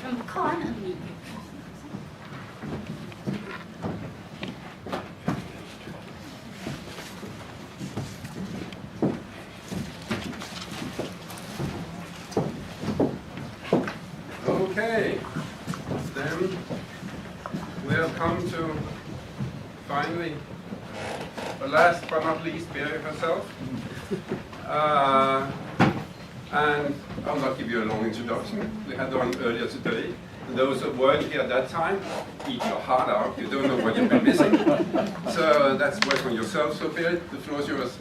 From Khan and me. Okay, then we have come to finally, the last but not least, Berit herself. And I'll not give you a long introduction. We had one earlier today. And those who weren't here at that time, eat your heart out. You don't know what you've been missing. So that's work on yourself. So Berit, the floor is yours.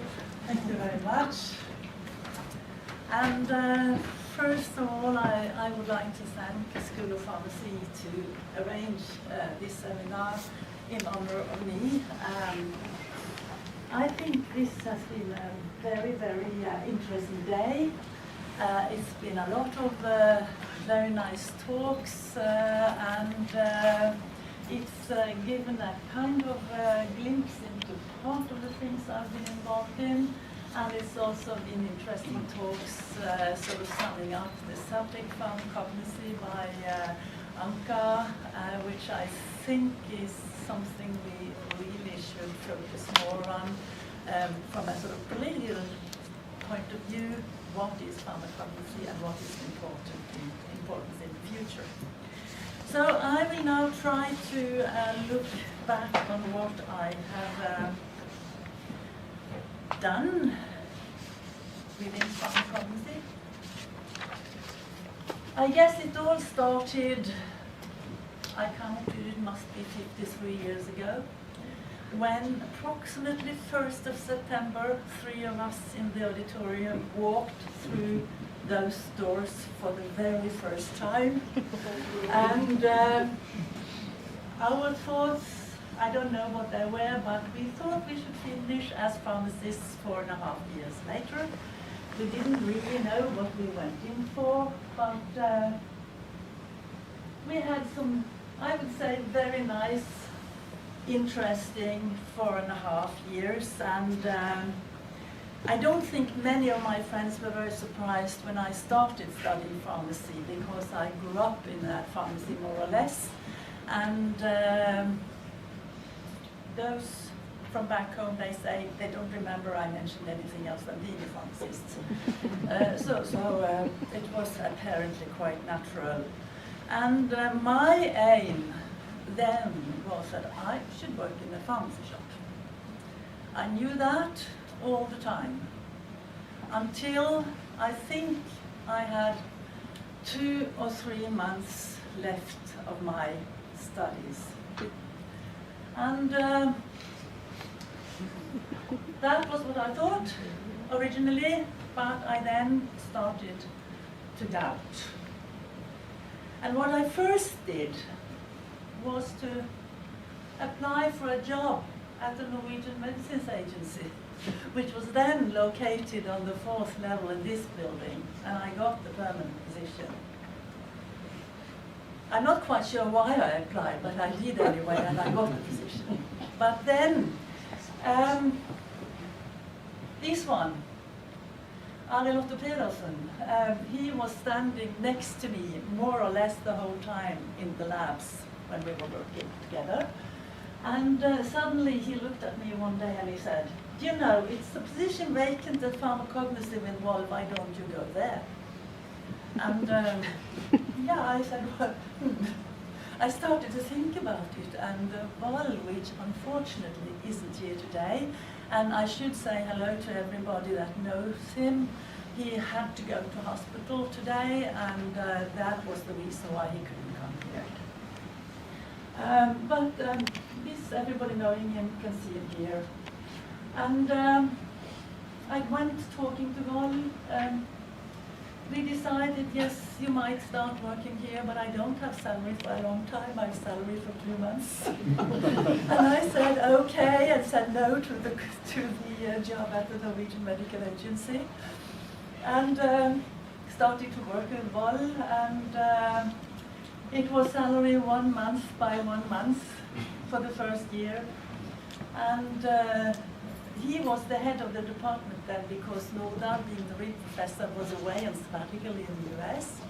Thank you very much. And first of all, I would like to thank the School of Pharmacy to arrange this seminar in honor of me. I think this has been a very, very interesting day. It's been a lot of very nice talks, and it's given a kind of glimpse into part of the things I've been involved in. And it's also been interesting talks, sort of summing up the subject pharmacognosy by Anka, which I think is something we really should focus more on from a sort of political point of view. What is pharmacognosy and what is important in the future? So I will now try to look back on what I have done within pharmacognosy. I guess it all started, I counted, it must be 53 years ago, when approximately 1st of September, 3 of us in the auditorium walked through those doors for the very first time. And our thoughts, I don't know what they were, but we thought we should finish as pharmacists 4.5 years later. We didn't really know what we went in for, but we had some, I would say, very nice, interesting 4.5 years, and I don't think many of my friends were very surprised when I started studying pharmacy, because I grew up in that pharmacy more or less, and those from back home, they say they don't remember I mentioned anything else than being a pharmacist. So it was apparently quite natural. And my aim then was that I should work in a pharmacy shop. I knew that all the time, until I think I had 2 or 3 months left of my studies. And that was what I thought originally, but I then started to doubt. And what I first did was to apply for a job at the Norwegian Medicines Agency, which was then located on the 4th level in this building, and I got the permanent position. I'm not quite sure why I applied, but I did anyway, and I got the position. But then, this one, Arild Otto Pedersen, he was standing next to me more or less the whole time in the labs when we were working together. And suddenly he looked at me one day and he said, "You know, it's the position vacant at Pharmacognosy in Vol, why don't you go there?" And yeah, I said, well, I started to think about it, and Vol, which unfortunately isn't here today, and I should say hello to everybody that knows him. He had to go to hospital today, and that was the reason why he couldn't come here. But this, everybody knowing him can see him here. And I went talking to Vol. We decided, yes, you might start working here, but I don't have salary for a long time. I have salary for 2 months. And I said, okay, and said no to the job at the Norwegian Medical Agency. And started to work with Vol, and it was salary 1 month by 1 month for the first year. And he was the head of the department then because Nordahl, being the real professor, was away on sabbatical in the US.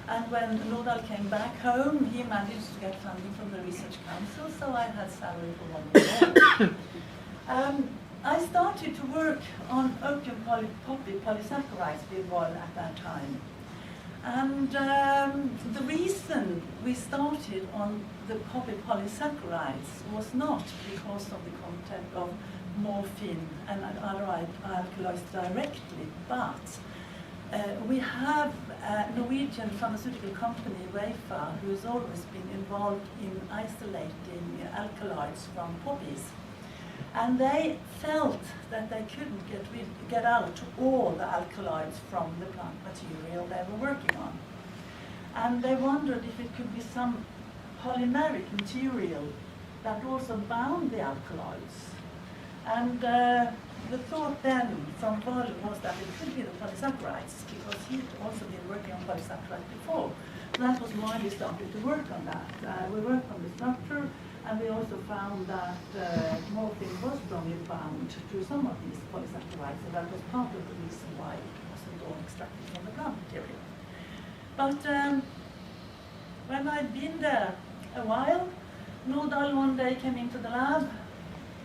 And when Nordahl came back home, he managed to get funding from the Research Council, so I had salary for 1 year. I started to work on opium poppy polysaccharides with one at that time. And the reason we started on the poppy polysaccharides was not because of the content of morphine and other alkaloids directly, but we have a Norwegian pharmaceutical company, Reifa, who has always been involved in isolating alkaloids from poppies. And they felt that they couldn't get out all the alkaloids from the plant material they were working on. And they wondered if it could be some polymeric material that also bound the alkaloids. And the thought then from Vol was that it could be the polysaccharides, because he'd also been working on polysaccharides before. So that was why we started to work on that. We worked on the structure, and we also found that morphine was strongly bound to some of these polysaccharides, so that was part of the reason why it wasn't all extracted from the plant material. But when I'd been there a while, Nordahl one day came into the lab.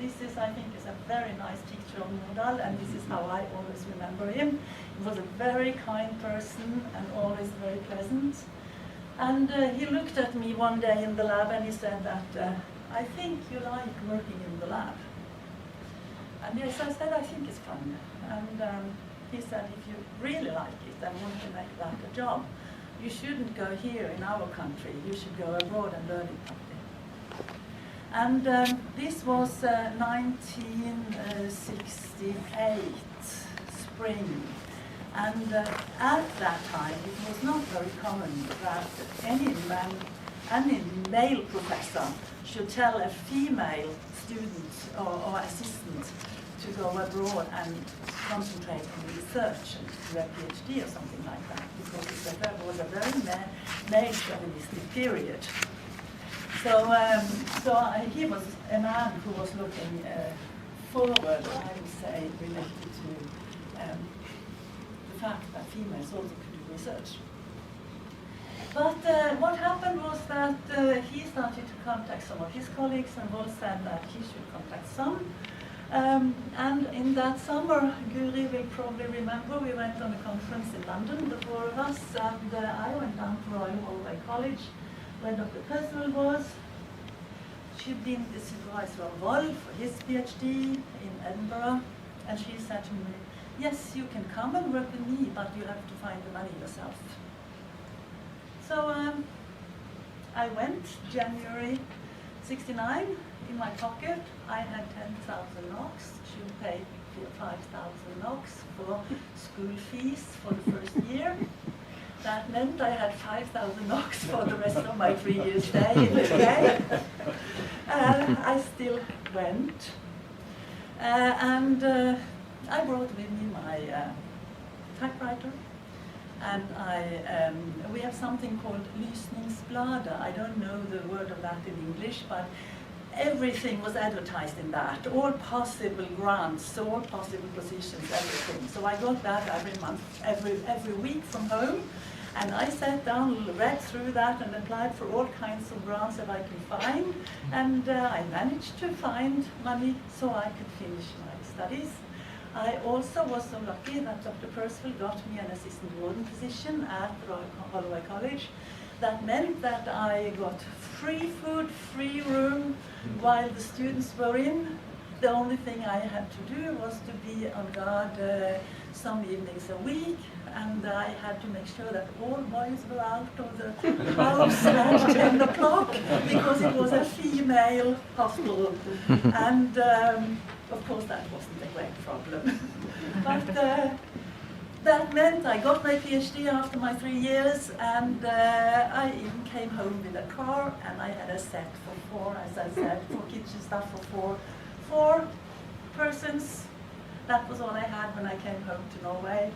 This is, I think, is a very nice picture of Nordahl, and this is how I always remember him. He was a very kind person and always very pleasant. And he looked at me one day in the lab and he said that, I think you like working in the lab. And yes, I said, I think it's fun. And he said, if you really like it and want to make that a job, you shouldn't go here in our country. You should go abroad and learn it. And this was 1968 spring. And at that time, it was not very common that any male professor should tell a female student or assistant to go abroad and concentrate on research and do a PhD or something like that, because it was a very male chauvinistic period. So, he was a man who was looking forward, I would say, related to the fact that females also could do research. But what happened was that he started to contact some of his colleagues, and Vol said that he should contact some. And in that summer, Guri will probably remember, we went on a conference in London, the four of us, and I went down to Royal Holloway College, where Dr. Percival was. She'd been the supervisor of Vol for his PhD in Edinburgh, and she said to me, yes, you can come and work with me, but you have to find the money yourself. So I went, January 69, in my pocket. I had 10,000 NOK. She paid 5,000 NOK for school fees for the first year. That meant I had 5,000 NOK for the rest of my 3 years stay in the UK. I still went. And I brought with me my typewriter. And we have something called lysningsbladet. I don't know the word of that in English, but everything was advertised in that. All possible grants, all possible positions, everything. So I got that every month, every week from home. And I sat down, read through that, and applied for all kinds of grants that I could find. And I managed to find money so I could finish my studies. I also was so lucky that Dr. Percival got me an assistant warden position at Royal Holloway College. That meant that I got free food, free room while the students were in. The only thing I had to do was to be on guard some evenings a week, and I had to make sure that all boys were out of the house at 10 o'clock, because it was a female hospital. And of course that wasn't a great problem. But that meant I got my PhD after my 3 years, and I even came home with a car, and I had a set for four, as I said, for kitchen stuff for four persons. That was all I had when I came home to Norway.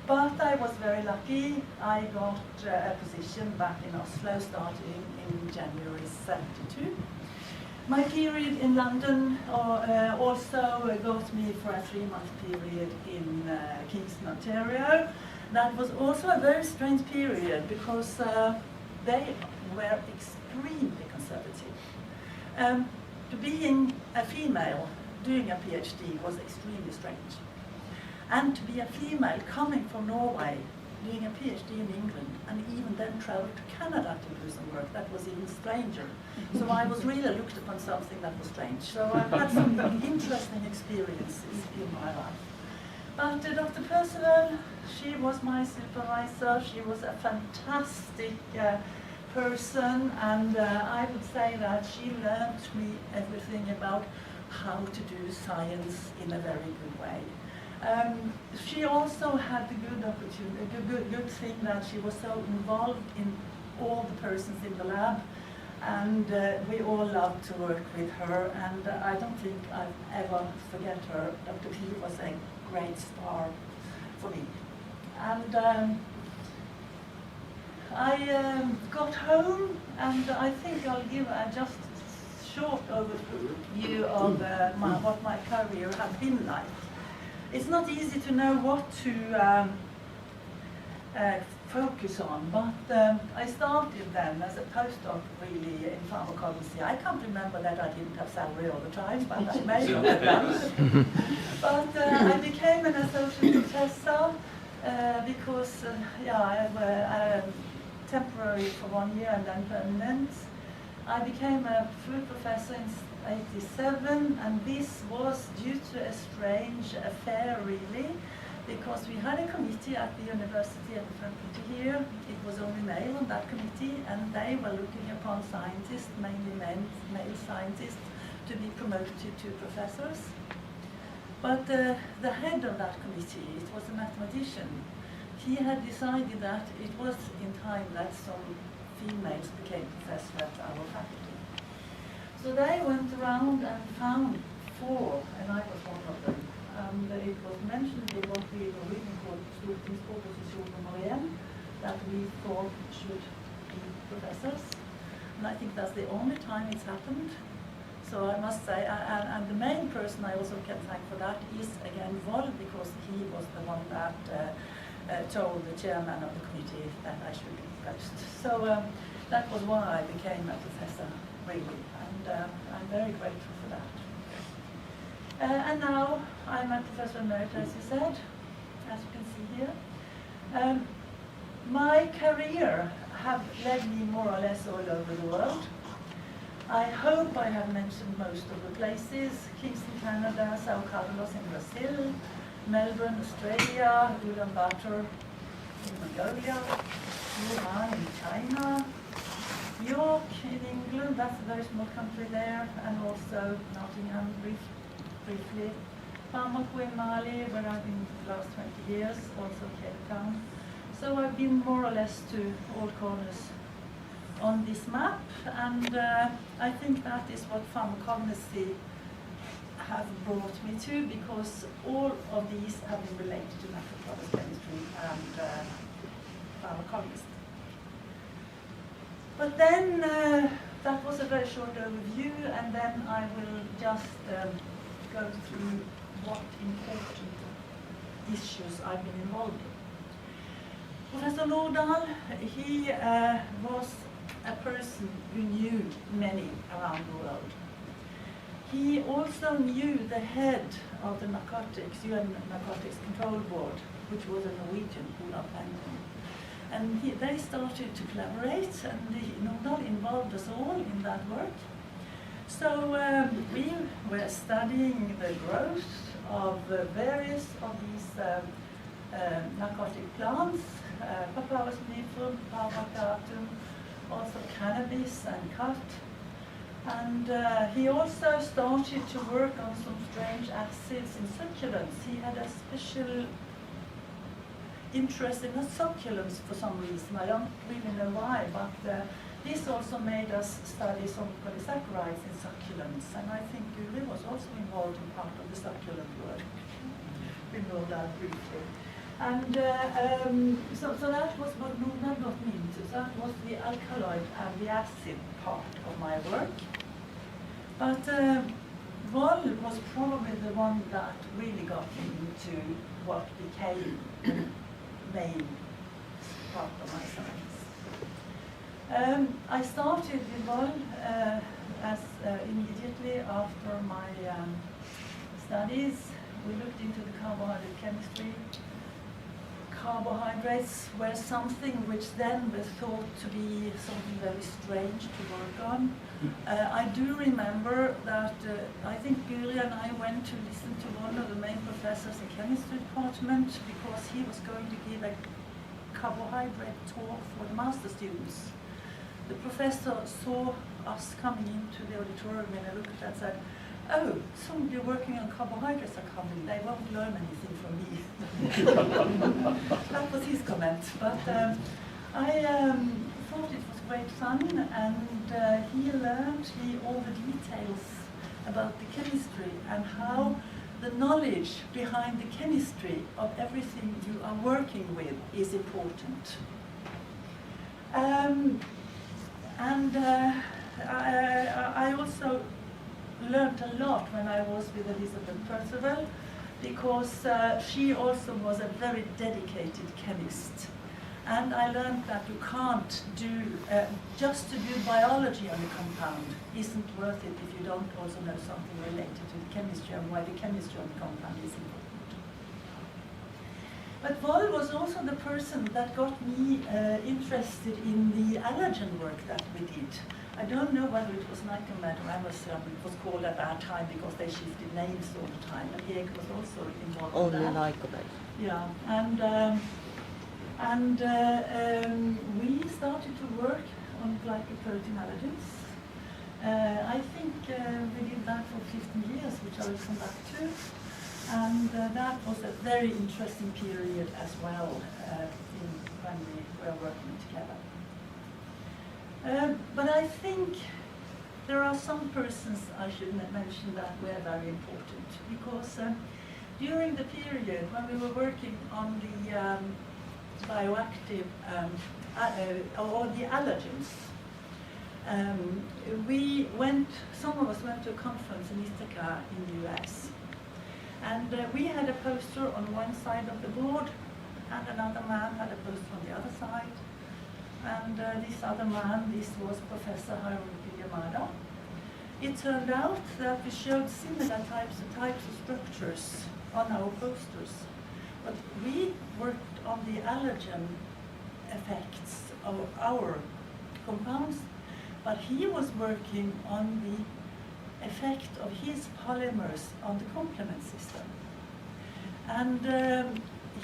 But I was very lucky. I got a position back in Oslo starting in January '72. My period in London also got me for a 3-month period in Kingston, Ontario. That was also a very strange period because they were extremely conservative. Being a female doing a PhD was extremely strange. And to be a female coming from Norway, doing a PhD in England, and even then travel to Canada to do some work, that was even stranger. So I was really looked upon something that was strange. So I've had some interesting experiences in my life. But Dr. Percival, she was my supervisor. She was a fantastic person, and I would say that she learned me everything about how to do science in a very good way. She also had the good opportunity, good thing that she was so involved in all the persons in the lab, and we all loved to work with her, and I don't think I'll ever forget her. Dr. P was a great star for me. And I got home, and I think I'll give a just short overview of what my career had been like. It's not easy to know what to focus on, but I started then as a postdoc really in pharmacology. I can't remember that I didn't have salary all the time, but I may have done. But I became an associate professor because I temporary for 1 year and then permanent. I became a full professor in '87, and this was due to a strange affair really, because we had a committee at the university at the faculty here. It was only male on that committee, and they were looking upon scientists, mainly male scientists, to be promoted to professors. But the head of that committee, it was a mathematician, he had decided that it was in time that some females became professors at our faculty. So they went around and found 4, and I was one of them. It was mentioned in what we originally called Stortingsproposition nummer 1, that we thought should be professors. And I think that's the only time it's happened. So I must say, and the main person I also can thank for that is again Vol, because he was the one that told the chairman of the committee that I should be post. So that was why I became a professor, really, and I'm very grateful for that. And now I'm a professor emeritus, as you said, as you can see here. My career have led me more or less all over the world. I hope I have mentioned most of the places: Kingston, Canada, Sao Carlos in Brazil, Melbourne, Australia, Ulaanbaatar in Mongolia, Wuhan in China, York in England, that's a very small country there, and also Nottingham briefly, Bamako in Mali, where I've been the last 20 years, also Cape Town. So I've been more or less to all corners on this map, and I think that is what pharmacognosy have brought me to, because all of these have been related to natural process chemistry and pharmacognosy. But then that was a very short overview, and then I will just go through what important issues I've been involved in. Professor Nordahl, he was a person who knew many around the world. He also knew the head of the narcotics, UN Narcotics Control Board, which was a Norwegian, Olav Langton. And they started to collaborate, and Nordahl involved us all in that work. So we were studying the growth of various of these narcotic plants, Papaver somnifera, Parvacaratum, also cannabis and khat. And he also started to work on some strange acids in succulents. He had a special interest in the succulents for some reason. I don't really know why, but this also made us study some polysaccharides in succulents. And I think Guri was also involved in part of the succulent work. We know that briefly. And so that was what Nordahl got me into. That was the alkaloid and the acid part of my work. But Vol was probably the one that really got me into what became the main part of my science. I started with Vol immediately after my studies. We looked into the carbohydrate chemistry. Carbohydrates were something which then was thought to be something very strange to work on. I do remember that I think Guri and I went to listen to one of the main professors in chemistry department because he was going to give a carbohydrate talk for the master students. The professor saw us coming into the auditorium and I looked at that and said, "Oh, somebody working on carbohydrates are coming, they won't learn anything from me." That was his comment. But I thought it was great fun, and he learned all the details about the chemistry and how the knowledge behind the chemistry of everything you are working with is important. I also learned a lot when I was with Elizabeth Percival, because she also was a very dedicated chemist. And I learned that you can't do, just to do biology on a compound isn't worth it if you don't also know something related to the chemistry and why the chemistry on the compound is important. But Vol was also the person that got me interested in the allergen work that we did. I don't know whether it was Nycomed or Amazon it was called at that time because they shifted names all the time, and Erik was also involved in that. Only Nycomed. Yeah, we started to work on glycoprotein allergens. I think we did that for 15 years, which I will come back to. And that was a very interesting period as well when we were working together. But I think there are some persons I should mention that were very important, because during the period when we were working on the bioactive or the allergens, some of us went to a conference in Ithaca in the US. And we had a poster on one side of the board, and another man had a poster on the other side. And this other man, this was Professor Haruki Yamada. It turned out that we showed similar types of structures on our posters. But we worked on the allergen effects of our compounds, but he was working on the effect of his polymers on the complement system. And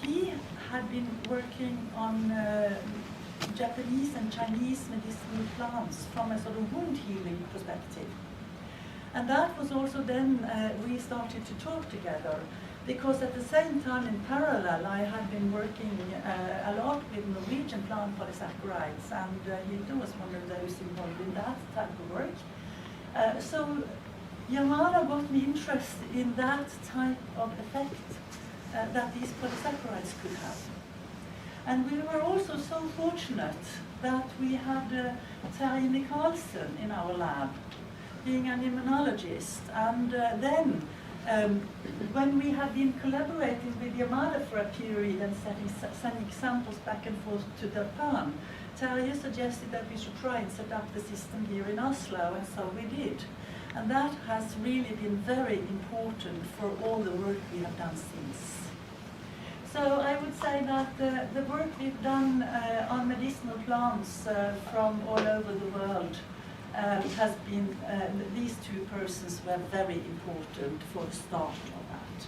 he had been working on Japanese and Chinese medicinal plants from a sort of wound healing perspective. And that was also then we started to talk together, because at the same time in parallel I had been working a lot with Norwegian plant polysaccharides, and Hilde was one of those involved in that type of work. So Yamada got me interested in that type of effect that these polysaccharides could have. And we were also so fortunate that we had Terje Michaelsen in our lab, being an immunologist. And then, when we had been collaborating with Yamada for a period and sending samples back and forth to Japan, Terje suggested that we should try and set up the system here in Oslo, and so we did. And that has really been very important for all the work we have done since. So I would say that the work we've done on medicinal plants from all over the world has been, these two persons were very important for the start of that.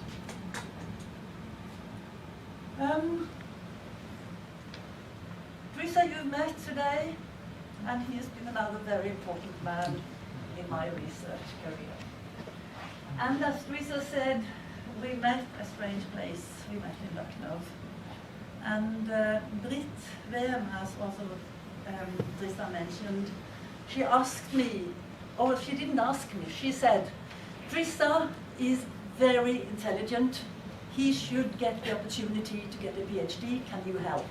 Teresa, you've met today, and he has been another very important man in my research career. And as Teresa said, we met a strange place. We met in Lucknow. And Britt VM, as also Teresa mentioned, she asked me, or she didn't ask me, she said, Teresa is very intelligent. He should get the opportunity to get a PhD. Can you help?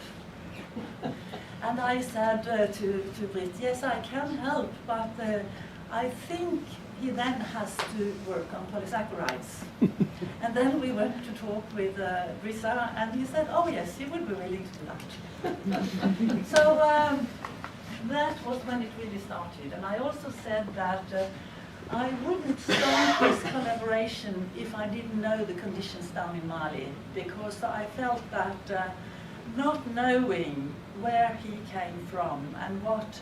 And I said to Britt, yes, I can help, but I think he then has to work on polysaccharides. And then we went to talk with Brisa, and he said, oh yes, he would be willing to do that. So that was when it really started. And I also said that I wouldn't start this collaboration if I didn't know the conditions down in Mali, because I felt that not knowing where he came from and what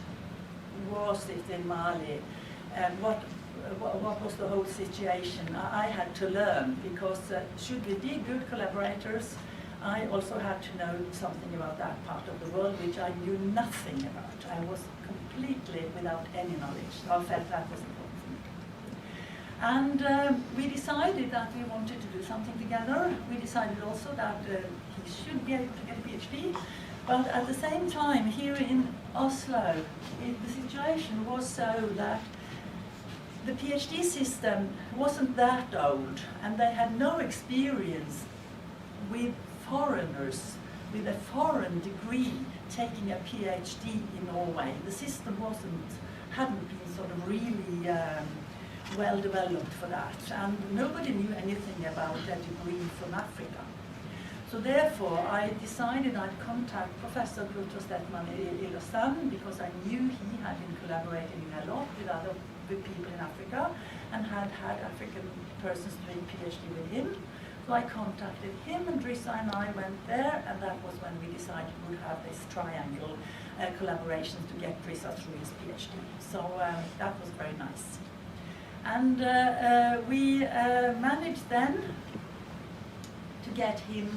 was it in Mali, and what was the whole situation, I had to learn, because should we be good collaborators, I also had to know something about that part of the world, which I knew nothing about. I was completely without any knowledge, so I felt that was important for me. And we decided that we wanted to do something together. We decided also that he should be able to get a PhD, but at the same time, here in Oslo, the situation was so that the PhD system wasn't that old, and they had no experience with foreigners with a foreign degree taking a PhD in Norway. The system hadn't been sort of really well developed for that, and nobody knew anything about a degree from Africa. So therefore, I decided I'd contact Professor Kultur Stetman i Lausanne, because I knew he had been collaborating a lot with people in Africa, and had African persons doing PhD with him. So I contacted him, and Drissa and I went there, and that was when we decided we would have this triangle collaboration to get Drissa through his PhD. So that was very nice. And we managed then to get him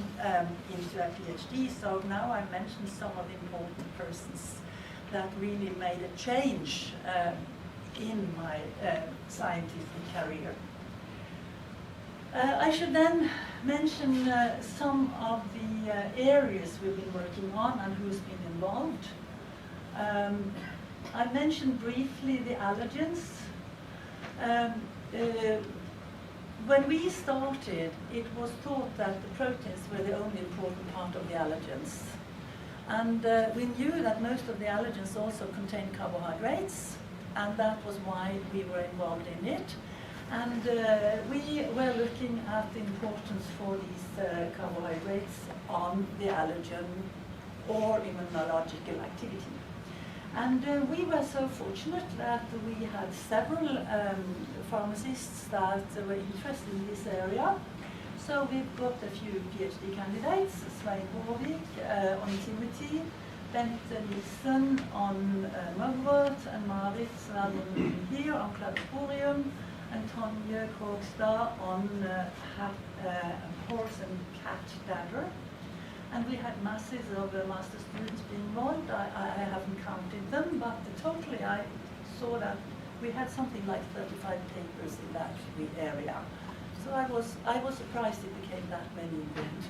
into a PhD. So now I mentioned some of the important persons that really made a change in my scientific career. I should then mention some of the areas we've been working on and who's been involved. I mentioned briefly the allergens. When we started, it was thought that the proteins were the only important part of the allergens. And we knew that most of the allergens also contain carbohydrates, and that was why we were involved in it. And we were looking at the importance for these carbohydrates on the allergen or immunological activity. And we were so fortunate that we had several pharmacists that were interested in this area. So we've got a few PhD candidates, Svein Håvik on Timothy, Bent Nielsen on mugwort, and Marit Sverlund here on claviporium, and Tonje Krogstad on horse and cat dander. And we had masses of master students being involved. I haven't counted them, but totally I saw that we had something like 35 papers in that area. So I was surprised it became that many in the end.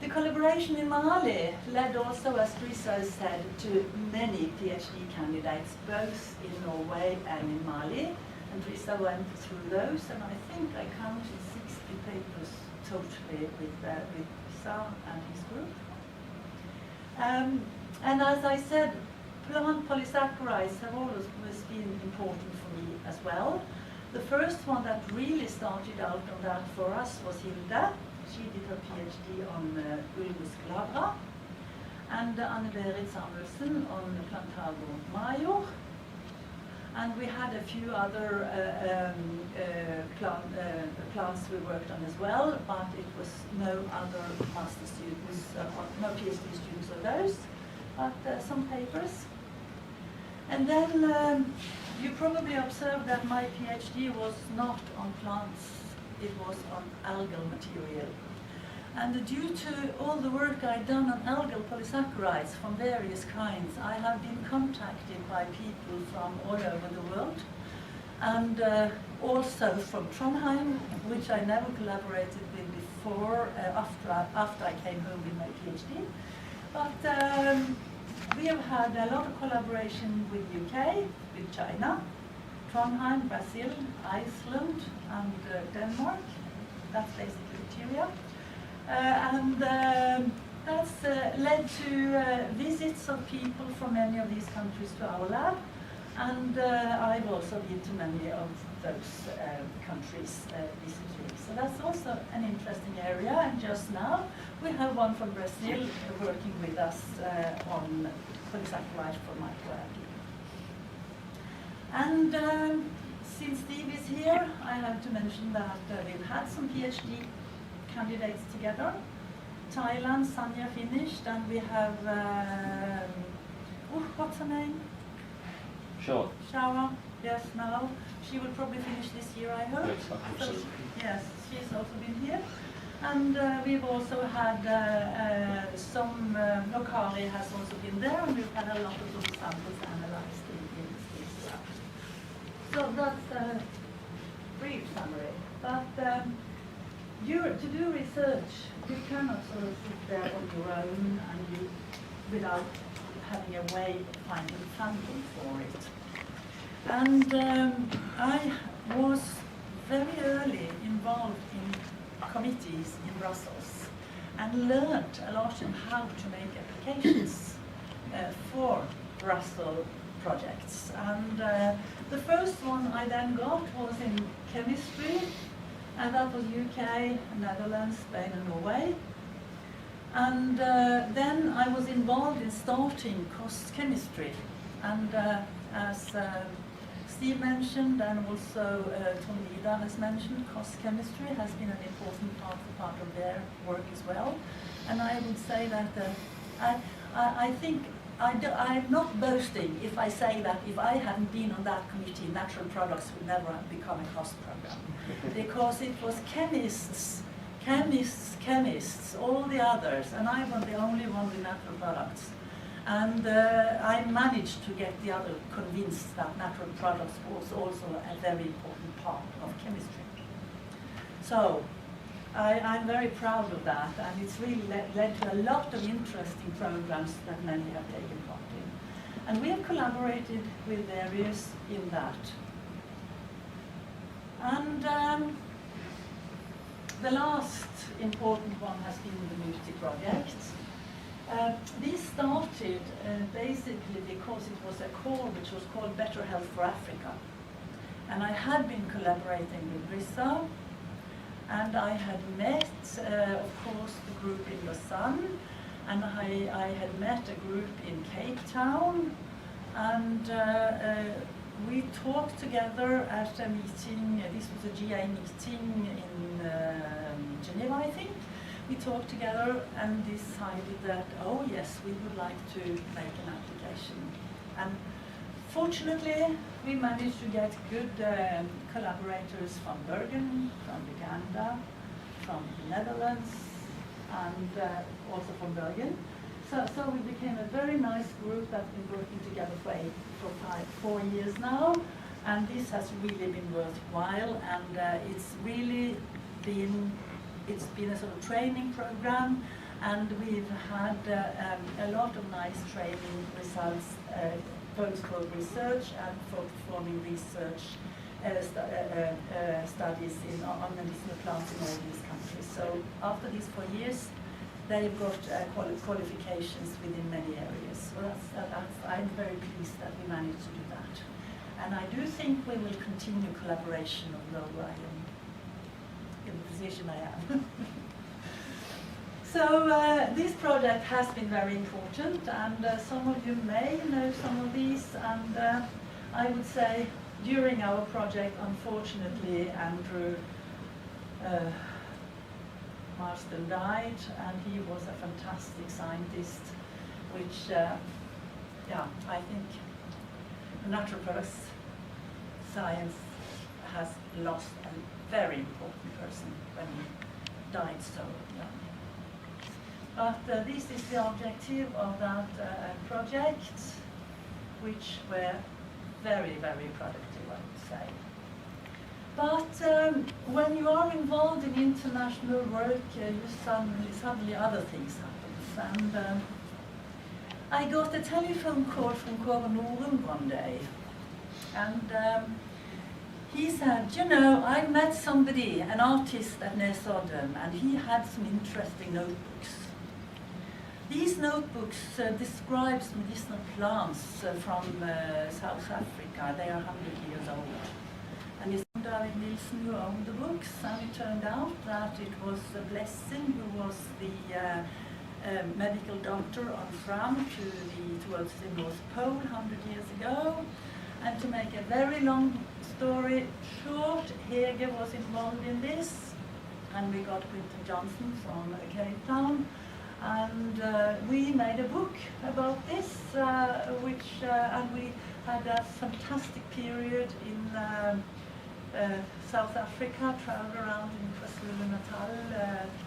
The collaboration in Mali led also, as Drissa said, to many PhD candidates, both in Norway and in Mali. And Drissa went through those, and I think I counted 60 papers totally with Drissa and his group. And as I said, plant polysaccharides have always been important for me as well. The first one that really started out on that for us was Hilda. She did her PhD on Ulmus glabra, and Berits on Plantago major. And we had a few other plants we worked on as well, but it was no other master students, no PhD students of those, but some papers. And then you probably observed that my PhD was not on plants, it was on algal material. And due to all the work I'd done on algal polysaccharides from various kinds, I have been contacted by people from all over the world, and also from Trondheim, which I never collaborated with before, after I came home with my PhD. But we have had a lot of collaboration with UK, with China, Trondheim, Brazil, Iceland, and Denmark. That's basically material. And that's led to visits of people from many of these countries to our lab. And I've also been to many of those countries recently. So that's also an interesting area. And just now we have one from Brazil working with us on polysaccharide for microalgae. And since Steve is here, I have to mention that we've had some PhD candidates together. Thailand, Sanya finished, and we have, what's her name? Shawa, yes, now. She will probably finish this year, I hope. Yes, I hope so. Yes, she's also been here. And we've also had some, Lokali has also been there, and we've had a lot of those samples analyzed in this lab. So that's a brief summary. But to do research, you cannot sort of sit there on your own and without having a way of finding funding for it. And I was very early involved in committees in Brussels and learned a lot on how to make applications for Brussels projects. And the first one I then got was in chemistry, and that was UK, Netherlands, Spain and Norway. And then I was involved in starting cost chemistry. And as Steve mentioned, and also Tom Lida has mentioned, cost chemistry has been an important part of their work as well. And I would say that I think I'm not boasting if I say that if I hadn't been on that committee, natural products would never have become a cost program. Because it was chemists, all the others, and I was the only one with natural products. And I managed to get the other convinced that natural products was also a very important part of chemistry. So I'm very proud of that, and it's really led to a lot of interesting programs that many have taken part in. And we have collaborated with various in that. And the last important one has been the Multi project. This started basically because it was a call which was called Better Health for Africa. And I had been collaborating with Brissa, and I had met, of course, the group in Lausanne, and I had met a group in Cape Town, and we talked together at a meeting. This was a GA meeting in Geneva, I think. We talked together and decided that, oh yes, we would like to make an application. And fortunately, we managed to get good collaborators from Bergen, from Uganda, from the Netherlands, and also from Bergen. So we became a very nice group that's been working together for 4 years now, and this has really been worthwhile, and it's really been a sort of training program, and we've had a lot of nice training results, both for research and for performing research studies on medicinal plants in all these countries. So after these 4 years, they've got qualifications within many areas. So I'm very pleased that we managed to do that. And I do think we will continue collaboration, although I am in the position I am. So this project has been very important, and some of you may know some of these, and I would say during our project, unfortunately, Andrew Marston died, and he was a fantastic scientist, which, I think natural products science has lost a very important person when he died so young. But this is the objective of that project, which were very, very productive, I would say. But when you are involved in international work, suddenly other things happen. And I got a telephone call from Kåre Norum one day, and he said, you know, I met somebody, an artist at Nesodden, and he had some interesting notebooks. These notebooks describes medicinal plants from South Africa. They are 100 years old. And it's David Nielsen who owned the books, and it turned out that it was Blessing who was the medical doctor on Fram towards the North Pole 100 years ago. And to make a very long story short, Hege was involved in this, and we got Quinton Johnson from Cape Town. And we made a book about this, and we had a fantastic period in South Africa, traveled around in KwaZulu-Natal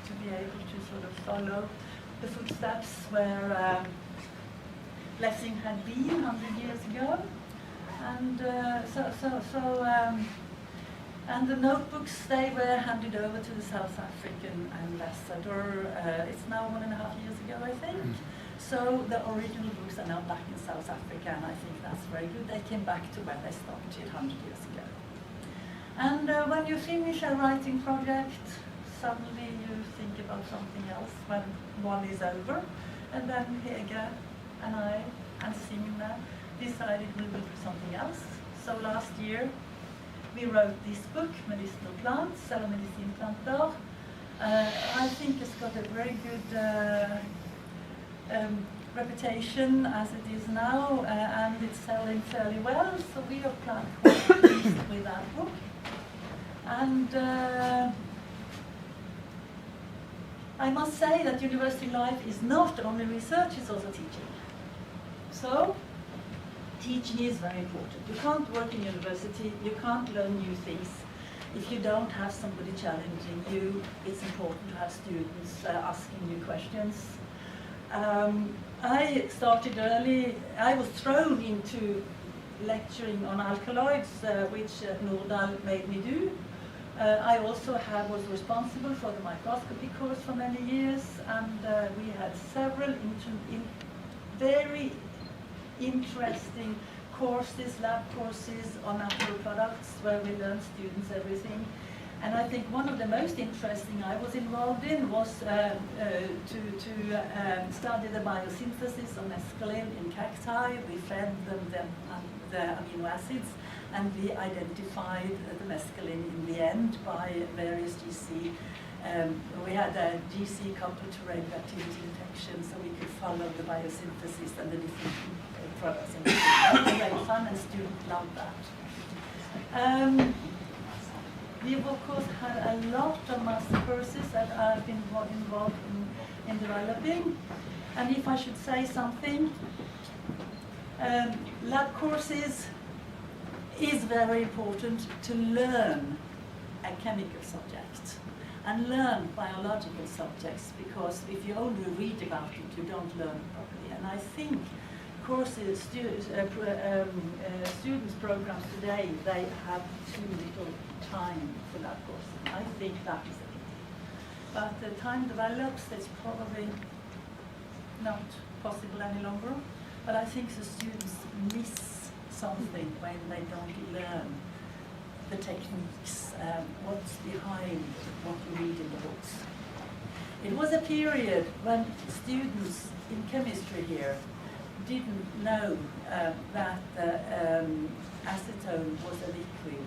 to be able to sort of follow the footsteps where Blessing had been 100 years ago. And and the notebooks, they were handed over to the South African ambassador. It's now 1.5 years ago, I think. So the original books are now back in South Africa, and I think that's very good. They came back to where they started 100 years ago. And when you finish a writing project, suddenly you think about something else when one is over. And then Hege and I and Signe decided we would do something else. So last year, we wrote this book, Medicinal Plants, eller medicinplanter. I think it's got a very good reputation as it is now, and it's selling fairly well, so we are quite pleased with that book. And I must say that university life is not only research, it's also teaching. So, teaching is very important. You can't work in university, you can't learn new things if you don't have somebody challenging you. It's important to have students asking you questions. I started early. I was thrown into lecturing on alkaloids, which Nordahl made me do. I also was responsible for the microscopy course for many years, and we had several very interesting courses, lab courses on natural products, where we learned students everything. And I think one of the most interesting I was involved in was to study the biosynthesis of mescaline in cacti. We fed them the amino acids, and we identified the mescaline in the end by various GC. We had a GC coupled to radioactivity detection, so we could follow the biosynthesis and the different products. It was very fun, and students loved that. We've of course had a lot of master courses that I've been involved in developing. And if I should say something, lab courses is very important to learn a chemical subject and learn biological subjects, because if you only read about it, you don't learn properly. And I think courses, students' programs today, they have too little time for that course. I think that is a pity. But the time develops, it's probably not possible any longer. But I think the students miss something when they don't learn the techniques, what's behind what you read in the books. It was a period when students in chemistry here didn't know that acetone was a liquid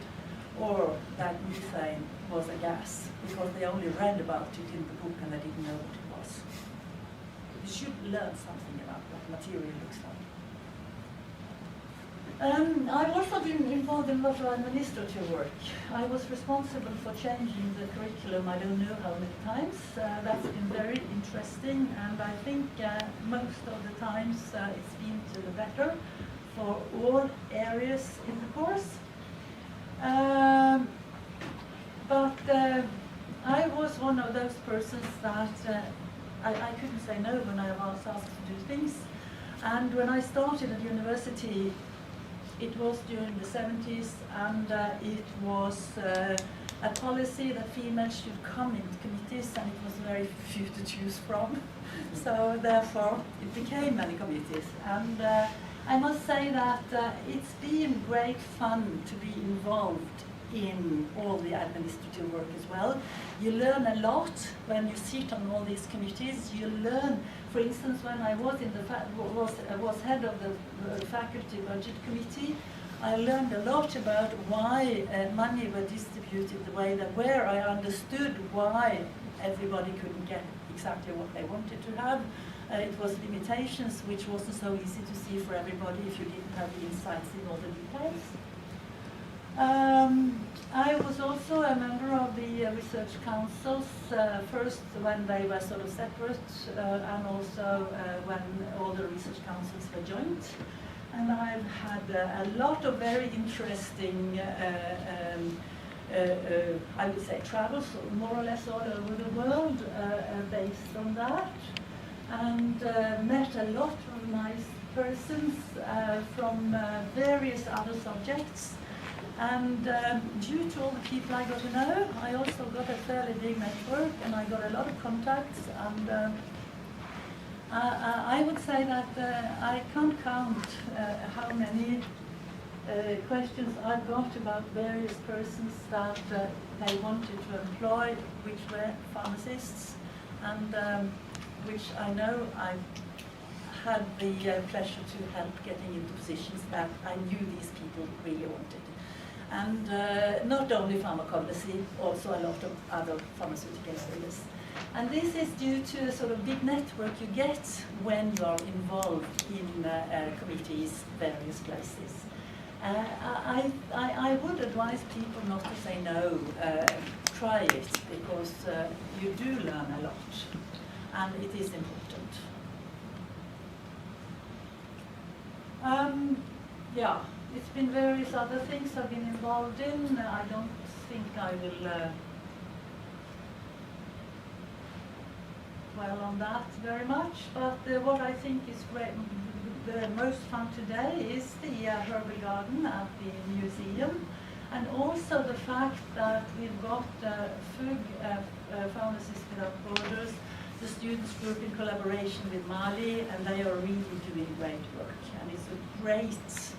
or that methane was a gas, because they only read about it in the book and they didn't know what it was. You should learn something about what material looks like. I've also been involved in a lot of administrative work. I was responsible for changing the curriculum I don't know how many times. That's been very interesting, and I think most of the times it's been to the better for all areas in the course. But I was one of those persons that I couldn't say no when I was asked to do things. And when I started at university, it was during the 70s, and it was a policy that females should come into committees, and it was very few to choose from. So therefore, it became many committees. And I must say that it's been great fun to be involved in all the administrative work as well. You learn a lot when you sit on all these committees. You learn, for instance, when I was in the was head of the faculty budget committee, I learned a lot about why money were distributed the way that were. I understood why everybody couldn't get exactly what they wanted to have. It was limitations which wasn't so easy to see for everybody if you didn't have the insights in all the details. I was also a member of the research councils, first when they were sort of separate, and also when all the research councils were joint. And I've had a lot of very interesting, I would say, travels, more or less all over the world, based on that. And met a lot of nice persons from various other subjects. And due to all the people I got to know, I also got a fairly big network, and I got a lot of contacts. And I would say that I can't count how many questions I got about various persons that they wanted to employ, which were pharmacists, and which I know I had the pleasure to help getting into positions that I knew these people really wanted. And not only pharmacology, also a lot of other pharmaceutical areas. And this is due to a sort of big network you get when you are involved in committees, various places. I would advise people not to say no, try it, because you do learn a lot, and it is important. Yeah, it's been various other things I've been involved in. I don't think I will dwell on that very much, but what I think is great, the most fun today is the herbal garden at the museum, and also the fact that we've got FUG, Pharmacists Without Borders, the students group in collaboration with Mali, and they are really doing great work. And it's a great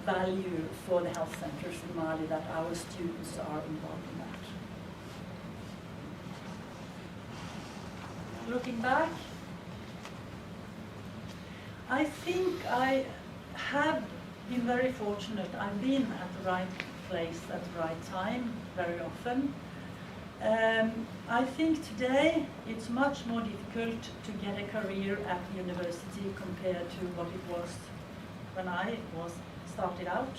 value for the health centers in Mali that our students are involved in that. Looking back, I think I have been very fortunate. I've been at the right place at the right time very often. I think today it's much more difficult to get a career at the university compared to what it was when I started out.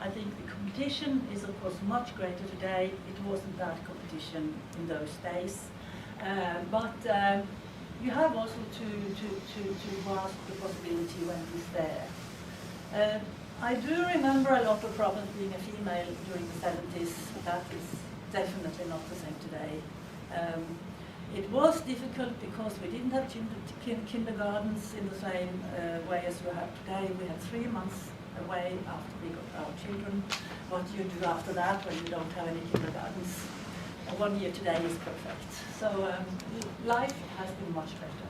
I think the competition is of course much greater today. It wasn't that competition in those days. But you have also to grasp the possibility when it is there. I do remember a lot of problems being a female during the 70s. That is definitely not the same today. It was difficult because we didn't have kindergartens in the same way as you have today. We had 3 months away after we got our children. What do you do after that when you don't have any kindergartens? 1 year today is perfect. So life has been much better.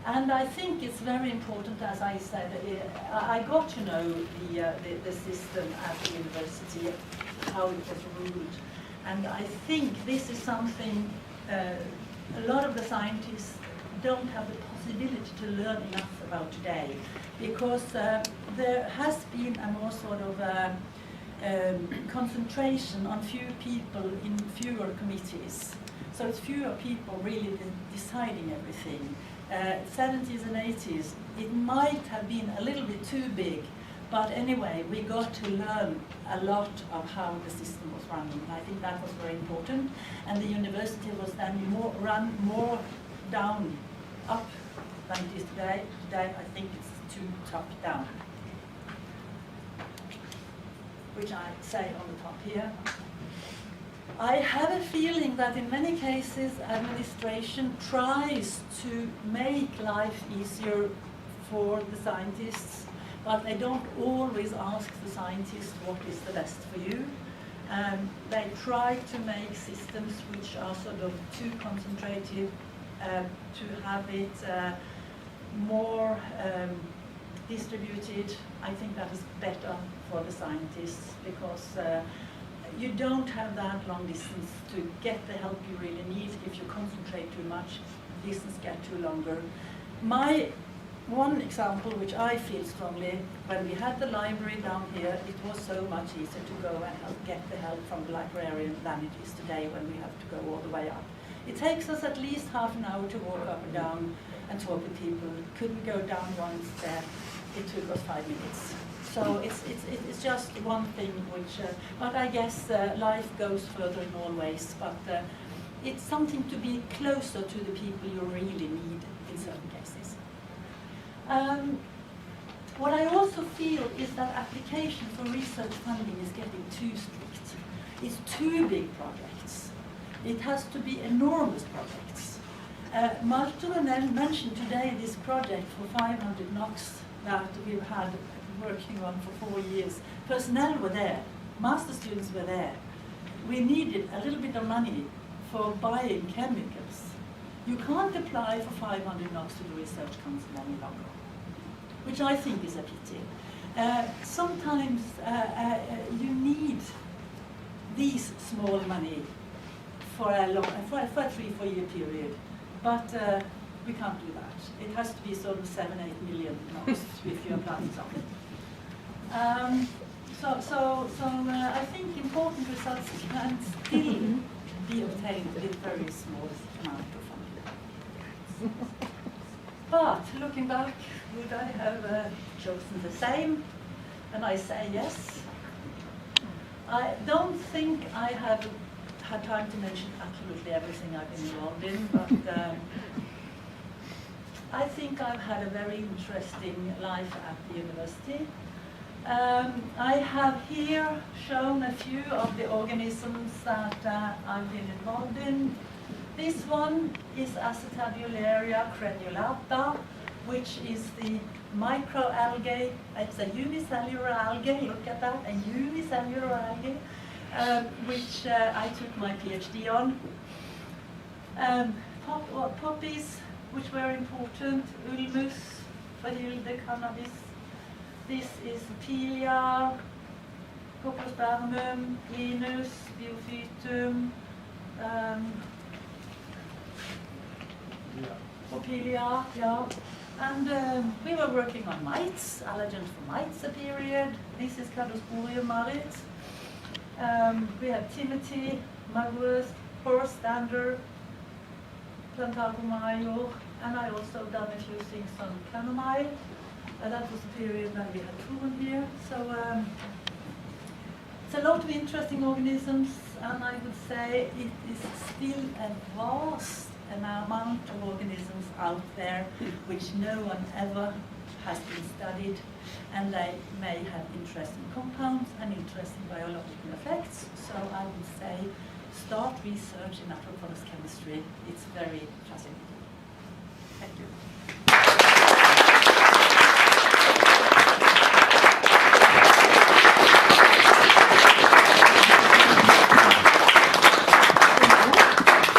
And I think it's very important, as I said, I got to know the system at the university, how it was ruled. And I think this is something a lot of the scientists don't have the possibility to learn enough about today, because there has been a more sort of concentration on few people in fewer committees. So it's fewer people really deciding everything. 70s and 80s, it might have been a little bit too big, but anyway, we got to learn a lot of how the system was running. I think that was very important, and the university was then run more down, up than it is today. Today, I think it's too top down, which I say on the top here. I have a feeling that in many cases administration tries to make life easier for the scientists, but they don't always ask the scientists what is the best for you. They try to make systems which are sort of too concentrated to have it more distributed. I think that is better for the scientists, because you don't have that long distance to get the help you really need. If you concentrate too much, distance get too longer. My one example, which I feel strongly, when we had the library down here, it was so much easier to go and get the help from the librarian than it is today when we have to go all the way up. It takes us at least half an hour to walk up and down and talk with people. Couldn't go down one step. It took us 5 minutes. So it's just one thing which, but I guess life goes further in all ways. But it's something to be closer to the people you really need in certain cases. What I also feel is that application for research funding is getting too strict. It's too big projects. It has to be enormous projects. Malte mentioned today this project for 500 NOK that we've had working on for 4 years. Personnel were there, master students were there. We needed a little bit of money for buying chemicals. You can't apply for 500 NOK to the Research Council any longer, which I think is a pity. Sometimes you need these small money for a 3-4 year period, but we can't do that. It has to be sort of 7-8 million NOK if you're applying something. I think important results can still be obtained with very small amount of funding. But looking back, would I have chosen the same? And I say yes. I don't think I have had time to mention absolutely everything I've been involved in, but I think I've had a very interesting life at the university. I have here shown a few of the organisms that I've been involved in. This one is Acetabularia crenulata, which is the microalgae. It's a unicellular algae, look at that, a unicellular algae, which I took my PhD on. Poppies, which were important, ulmus, Verhilde cannabis. This is Pilia, Coccospermum, Linus, Biophytum, Opilia, yeah. And we were working on mites, allergens for mites a period. This is Cardosporium marit. We have Timothy, Mugwort, Horstander, Plantagomayo, and I also done a few things on chamomile. That was the period when we had Truman here. So it's a lot of interesting organisms, and I would say it is still a vast amount of organisms out there which no one ever has been studied, and they may have interesting compounds and interesting biological effects. So I would say start research in natural forest chemistry. It's very fascinating. Thank you.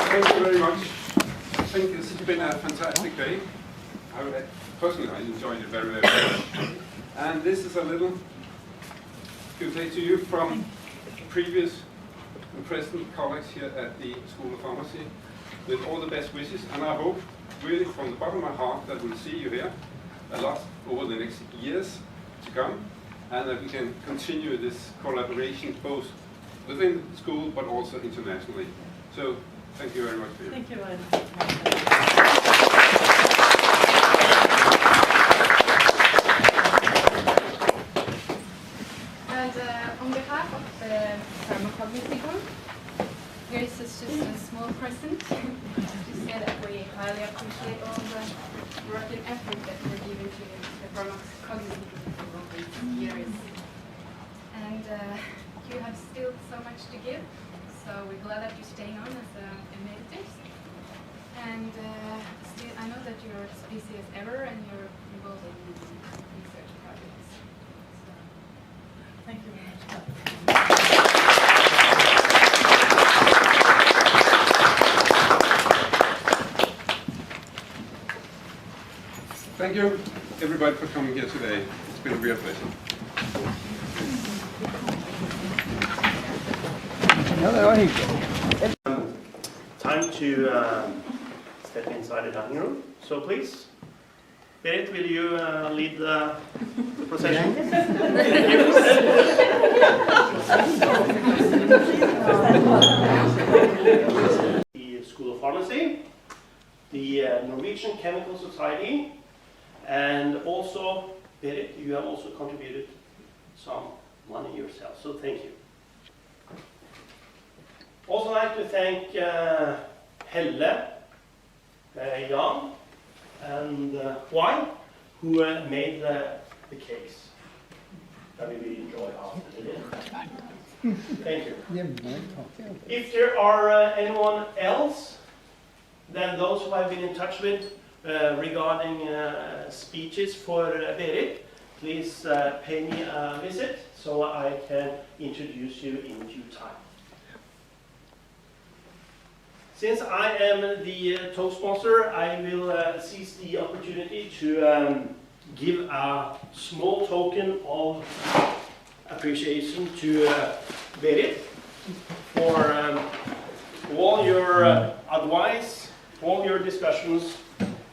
Thank you very much. I think this has been a fantastic day. Personally, I enjoyed it very, very much. And this is a little Q&A to you from previous and present colleagues here at the School of Pharmacy, with all the best wishes. And I hope, really from the bottom of my heart, that we'll see you here a lot over the next years to come, and that we can continue this collaboration both within the school but also internationally. So, thank you very much. Thank you very much. And on behalf of the Pharmacognosy group, here is just a small present to say that we highly appreciate all the work and effort that we're giving to the Pharmacognosy group for all these years. And you have still so much to give. So we're glad that you're staying on as emeritus. And still, I know that you're as busy as ever and you're involved in research projects. So. Thank you very much. Thank you, everybody, for coming here today. It's been a real pleasure. Ja, det var hyggelig. Time to step inside the dining room. So please, Berit, will you lead the procession? The School of Pharmacy, the Norwegian Chemical Society, and also, Berit, you have also contributed some money yourself, so thank you. Also like to thank Helle, Jan, and Juan, who made the cakes that we will enjoy after the dinner. Thank you. If there are anyone else than those who I've been in touch with regarding speeches for Berit, please pay me a visit so I can introduce you in due time. Since I am the talk sponsor, I will seize the opportunity to give a small token of appreciation to Berit for all your advice, all your discussions,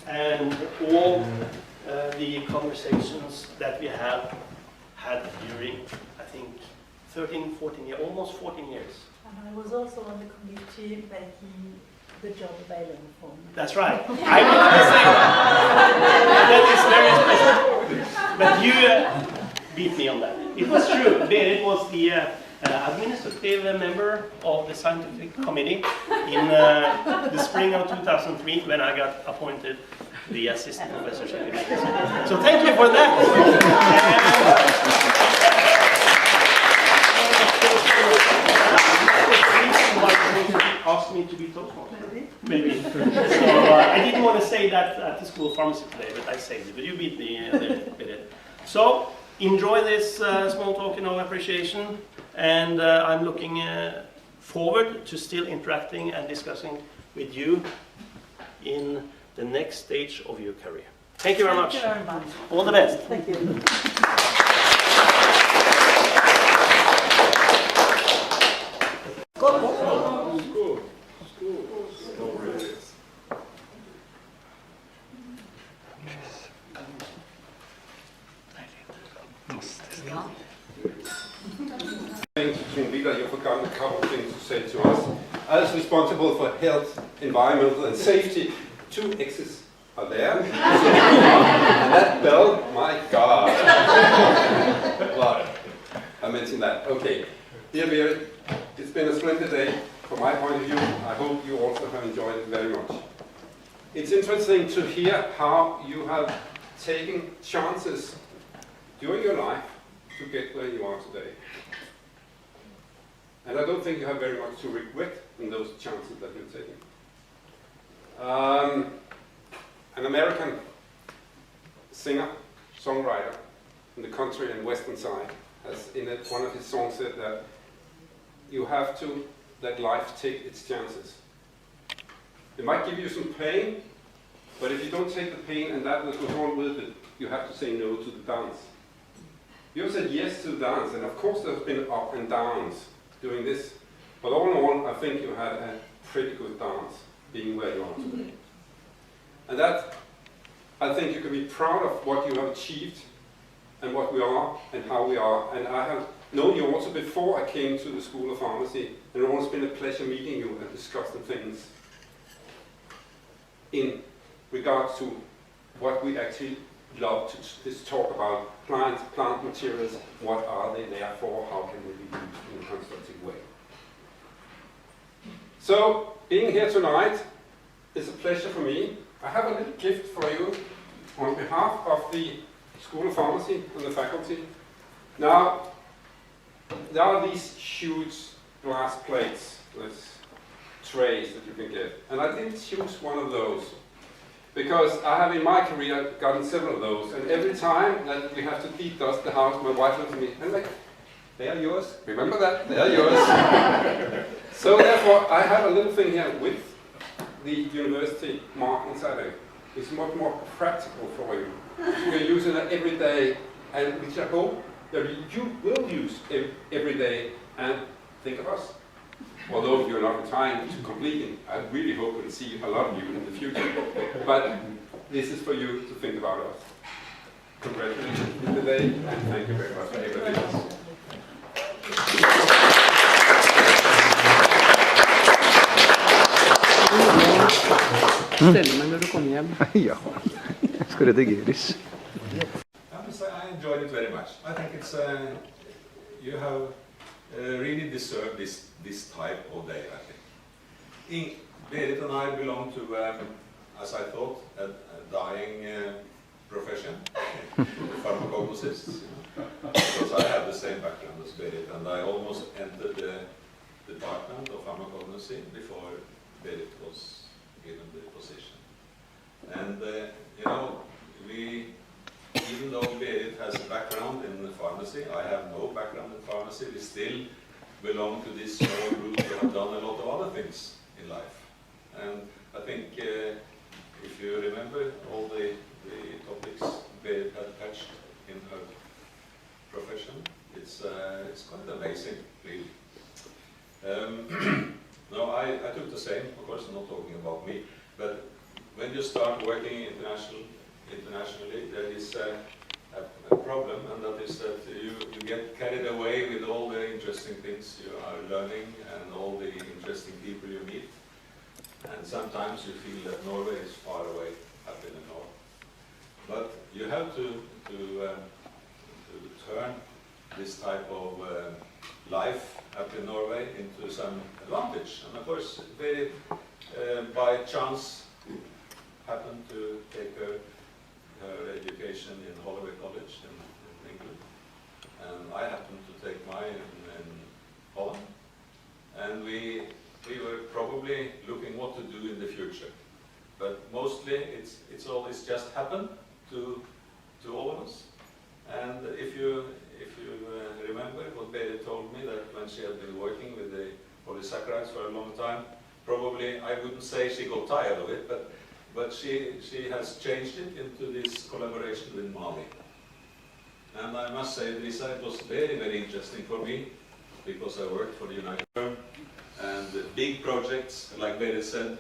and all the conversations that we have had during, I think, 13, 14 years, almost 14 years. And I was also on the committee making the job available for me. That's right. I was the same. That is very special. But you beat me on that. It was true. Berit was the administrative member of the scientific committee in the spring of 2003 when I got appointed the assistant professorship. So thank you for that. Asked me to be top sponsor. Maybe. So I didn't want to say that at the School of Pharmacy today, but I saved it. But you beat me there. So enjoy this small token of appreciation, and I'm looking forward to still interacting and discussing with you in the next stage of your career. Thank you very much. Thank you very much. All the best. Thank you. You've forgotten a couple of things to say to us. As responsible for health, environmental and safety, 2 X's are there. And that bell, my God. Well, I mentioned that. Okay. Dear Berit, it's been a splendid day from my point of view. I hope you also have enjoyed it very much. It's interesting to hear how you have taken chances during your life to get where you are today. And I don't think you have very much to regret in those chances that you've taken. An American singer, songwriter in the country and western side has in one of his songs said that you have to let life take its chances. It might give you some pain, but if you don't take the pain and that goes on with it, you have to say no to the dance. You have said yes to the dance, and of course there's been up and downs doing this, but all in all, I think you had a pretty good dance being where you are today. And that, I think you can be proud of what you have achieved and what we are and how we are. And I have known you also before I came to the School of Pharmacy, and it's always been a pleasure meeting you and discussing things in regards to what we actually love to just talk about, plant materials, what are they there for, how can they be used in a constructive way. So, being here tonight is a pleasure for me. I have a little gift for you on behalf of the School of Pharmacy and the faculty. Now, there are these huge glass plates, these trays that you can get, and I didn't choose one of those, because I have in my career gotten several of those, and every time that we have to deep dust the house, my wife looks at me and like, they are yours, remember that, they are yours. So therefore I have a little thing here with the university mark inside it. It's much more practical for you. You can use it every day, and which I hope that you will use every day, and think of us. Although you're not retiring to completing, I really hope we'll see a lot of you in the future. But this is for you to think about us. Congratulations today, and thank you very much for everything. Ställer mig när du kommer hem. Ja, jag skulle till Geris. I enjoyed it very much. I think it's you have really deserved this type of day, I think. Berit and I belong to, as I thought, a dying profession, pharmacognosist, because I have the same background as Berit, and I almost entered the department of pharmacognosy before Berit was given the position. And you know, even though Berit has a background in pharmacy, I have no background in pharmacy, we still belong to this small group who have done a lot of other things in life. And I think if you remember all the topics Berit had touched in her profession, it's quite amazing, really. No, I took the same, of course I'm not talking about me, but when you start working internationally, there is a problem, and that is that you get carried away with all the interesting things you are learning and all the interesting people you meet. And sometimes you feel that Norway is far away up in the north. But you have to turn this type of life up in Norway into some advantage. And of course, Berit, by chance, happened to take her education in Holloway College in England. And I happened to take mine in Holland. And we were probably looking what to do in the future. But mostly it's always just happened to all of us. And if you remember what Berit told me, that when she had been working with the polysaccharides for a long time, probably I wouldn't say she got tired of it, but she has changed it into this collaboration with Mali. And I must say, Lisa, it was very, very interesting for me, because I worked for the United Firm, and big projects, like Berit said,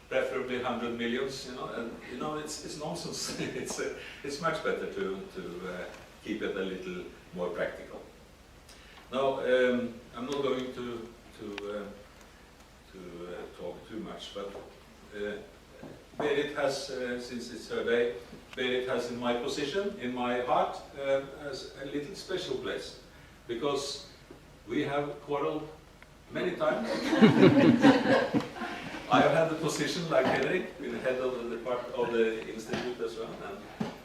preferably 100 millions, you know, and you know, it's nonsense. It's much better to keep it a little more practical. Now, I'm not going to talk too much, but Berit has, since it's her day, Berit has in my position, in my heart, as a little special place, because we have quarreled many times. I have had the position like Henrik, been head of the department of the institute as well,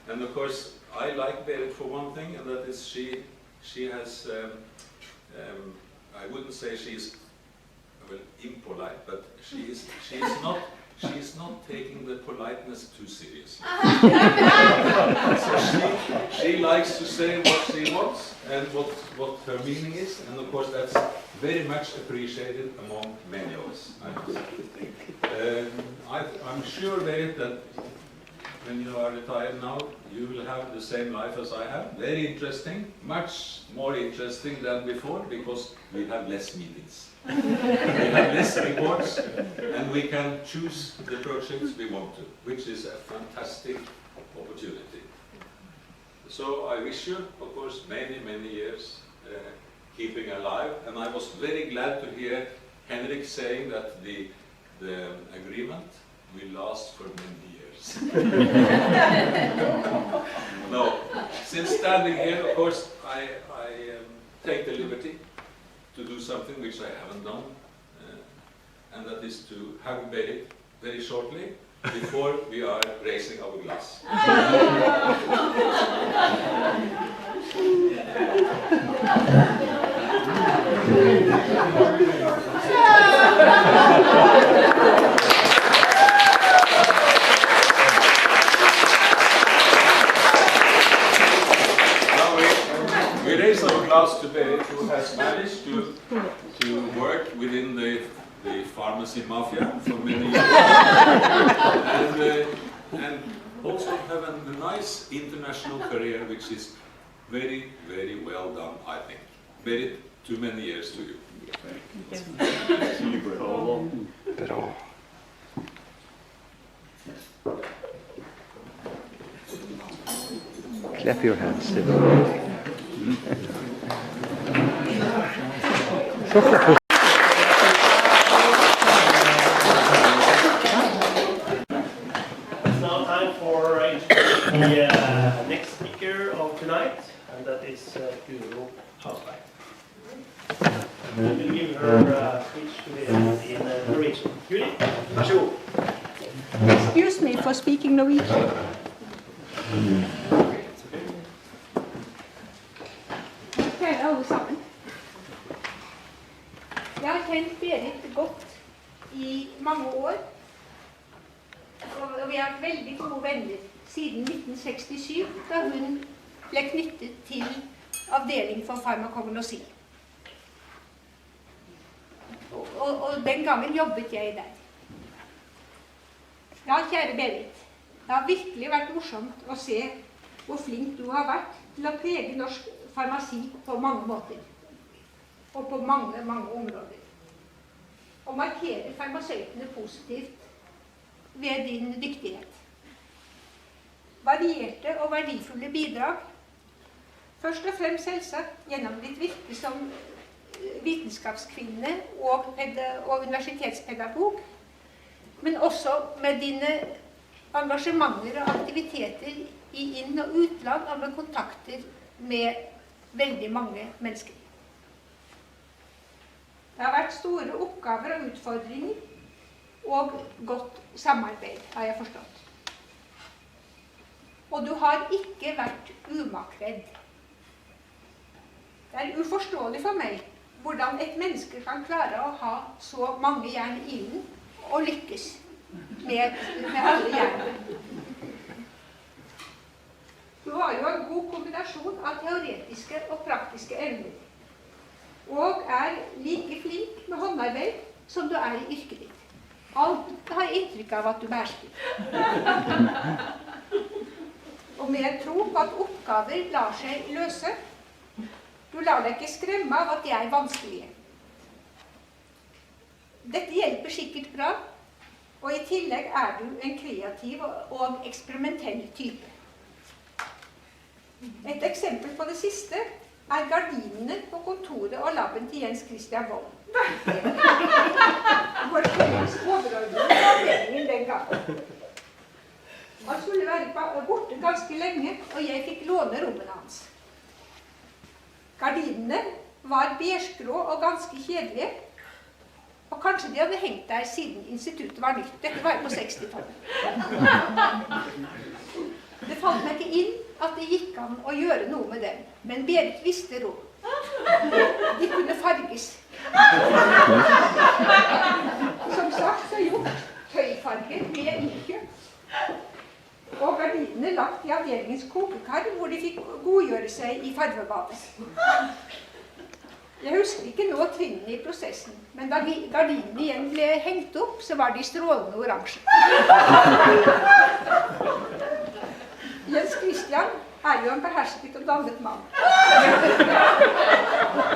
and of course I like Berit for one thing, and that is she has, I wouldn't say she's well impolite, but she's not taking the politeness too seriously. So she likes to say what she wants and what her meaning is, and of course that's very much appreciated among many of us, I must say. I'm sure, Berit, that when you are retired now, you will have the same life as I have. Very interesting, much more interesting than before, because we have less meetings. We have less reports, and we can choose the projects we want to, which is a fantastic opportunity. So I wish you, of course, many, many years keeping alive, and I was very glad to hear Henrik saying that the agreement will last for many years. No, since standing here, of course, I take the liberty to do something which I haven't done, and that is to hug Berit very shortly before we are raising our glass. We raise our glass to Berit, who has managed to work within the pharmacy mafia for many years, and also have a nice international career, which is very, very well done, I think. Berit, too many years to you. Bra. Clap your hands. It's now time for introducing the next speaker of tonight, and that is Guro Hausberg. We will give her a speech in Norwegian. Guri, vær så god. Excuse me for speaking Norwegian. Kjære alle sammen. Jeg har kjent Berit godt i mange år, og vi har vært veldig gode venner siden 1967, da hun ble knyttet til avdeling for farmakognosi. Og den gangen jobbet jeg der. Ja, kjære Berit, det har virkelig vært morsomt å se hvor flink du har vært til å prege norsk farmasi på mange måter, og på mange, mange områder. Og markere farmasøytene positivt ved din dyktighet. Varierte og verdifulle bidrag, først og fremst selvsagt gjennom ditt virke som vitenskapskvinne og universitetspedagog, men også med dine engasjementer og aktiviteter i inn- og utland og med kontakter med veldig mange mennesker. Det har vært store oppgaver og utfordringer og godt samarbeid, har jeg forstått. Og du har ikke vært umakredd. Det er uforståelig for meg hvordan et menneske kan klare å ha så mange jern i ilden og lykkes med alle jernene. Du har jo en god kombinasjon av teoretiske og praktiske evner, og er like flink med håndarbeid som du er i yrket ditt. Alt har inntrykk av at du behersker. Og med tro på at oppgaver lar seg løse. Du lar deg ikke skremme av at de er vanskelige. Dette hjelper sikkert bra, og i tillegg er du en kreativ og eksperimentell type. Et eksempel på det siste er gardinene på kontoret og labben til Jens Christian Wold. Vår felles overordnede avdelingen den gangen. Han skulle være borte ganske lenge, og jeg fikk låne rommene hans. Gardinene var beigegrå og ganske kjedelige, og kanskje de hadde hengt der siden instituttet var nytt. Dette var på 60-tallet. Det falt meg ikke inn at det gikk an å gjøre noe med dem, men Berit visste råd. De kunne farges. Som sagt så gjort tøyfarger med innkjøp. Og gardinene lagt i avdelingens kokekar, hvor de fikk godgjøre seg i farvebadet. Jeg husker ikke nå trinnene i prosessen, men da gardinene igjen ble hengt opp, så var de strålende oransje. Jens Christian er jo en behersket og dannet mann.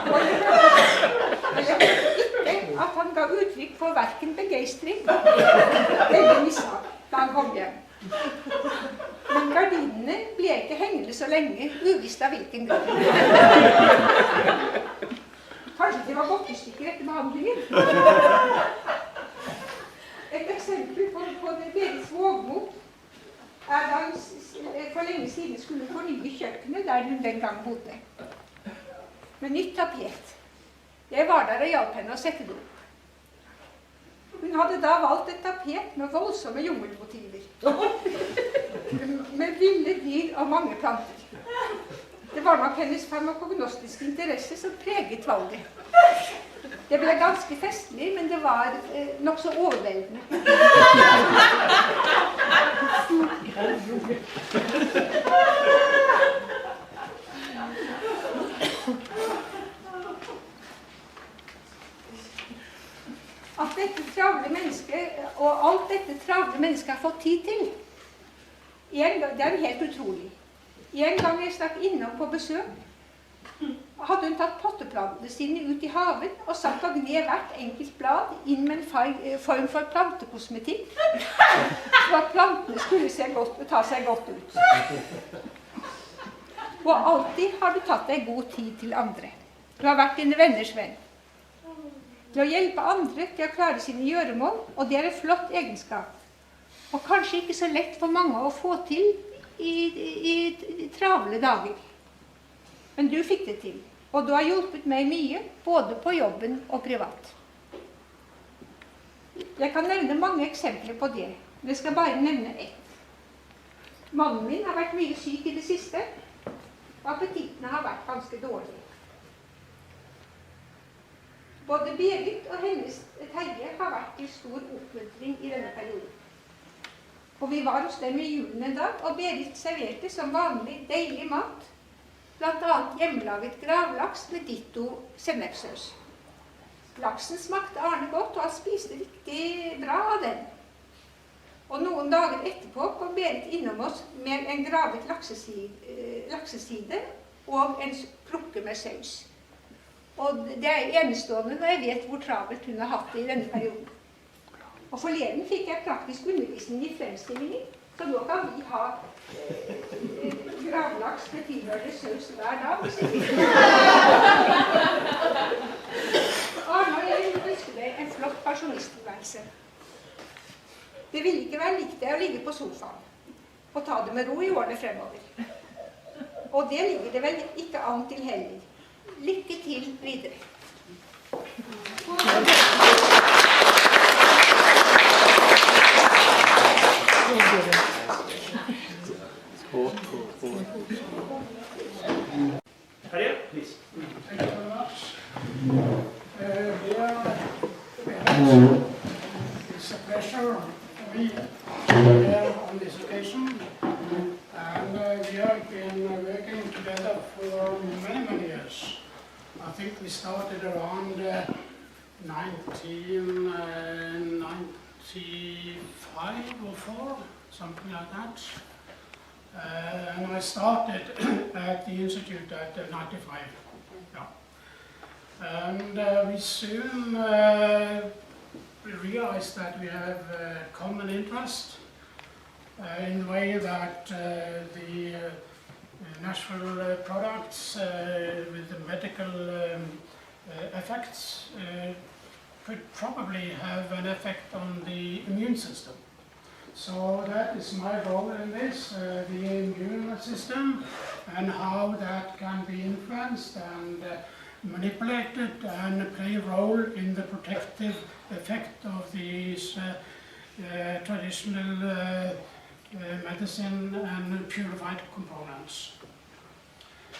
Og jeg hørte ikke at han ga uttrykk for hverken begeistring eller mishag da han kom hjem. Men gardinene ble ikke hengende så lenge, uvisst av hvilken grunn. Kanskje de var gått i stykker etter behandlingen. Et eksempel på det Berits vågmot er da hun for lenge siden skulle fornye kjøkkenet der hun den gang bodde. Med nytt tapet. Jeg var der og hjalp henne å sette det opp. Hun hadde da valgt et tapet med voldsomme jungelmotiver. Med ville dyr og mange planter. Det var nok hennes farmakognostiske interesse som preget valget. Det ble ganske festlig, men det var nok så overveldende. At dette travle mennesket, og alt dette travle mennesket har fått tid til, det er helt utrolig. En gang jeg stakk innom på besøk, hadde hun tatt potteplantene sine ut i haven og satt og gned hvert enkelt blad inn med en form for plantekosmetikk, så at plantene skulle ta seg godt ut. Og alltid har du tatt deg god tid til andre. Du har vært dine venners venn. Til å hjelpe andre til å klare sine gjøremål, og det er en flott egenskap. Og kanskje ikke så lett for mange å få til i travle dager. Men du fikk det til, og du har hjulpet meg mye, både på jobben og privat. Jeg kan nevne mange eksempler på det, men jeg skal bare nevne ett. Mannen min har vært mye syk i det siste, og appetittene har vært ganske dårlige. Både Berit og hennes Terje har vært til stor oppmuntring i denne perioden. Og vi var hos dem i julen en dag, og Berit serverte som vanlig deilig mat, blant annet hjemmelaget gravlaks med ditto sennepssaus. Laksen smakte Arne godt, og han spiste riktig bra av den. Og noen dager etterpå kom Berit innom oss med en gravet lakseside og en krukke med saus. Og det er enestående når jeg vet hvor travelt hun har hatt det i denne perioden. Og forleden fikk jeg praktisk undervisning i fremstillingen, så nå kan vi ha gravlaks med tilhørende saus hver dag. Arne og jeg ønsker deg en flott pensjonisttilværelse. Det vil ikke være likt deg å ligge på sofaen og ta det med ro i årene fremover. Og det ligger det vel ikke an til heller. Lykke til videre. Terje, please. Thank you very much. It's a pleasure for me to be here on this occasion. And we have been working together for many, many years. I think we started around 1995 or 4, something like that. And I started at the Institute at 95. Yeah. And we soon realized that we have common interest in the way that the natural products with the medical effects could probably have an effect on the immune system. So that is my role in this, the immune system, and how that can be influenced and manipulated and play a role in the protective effect of these traditional medicine and purified components.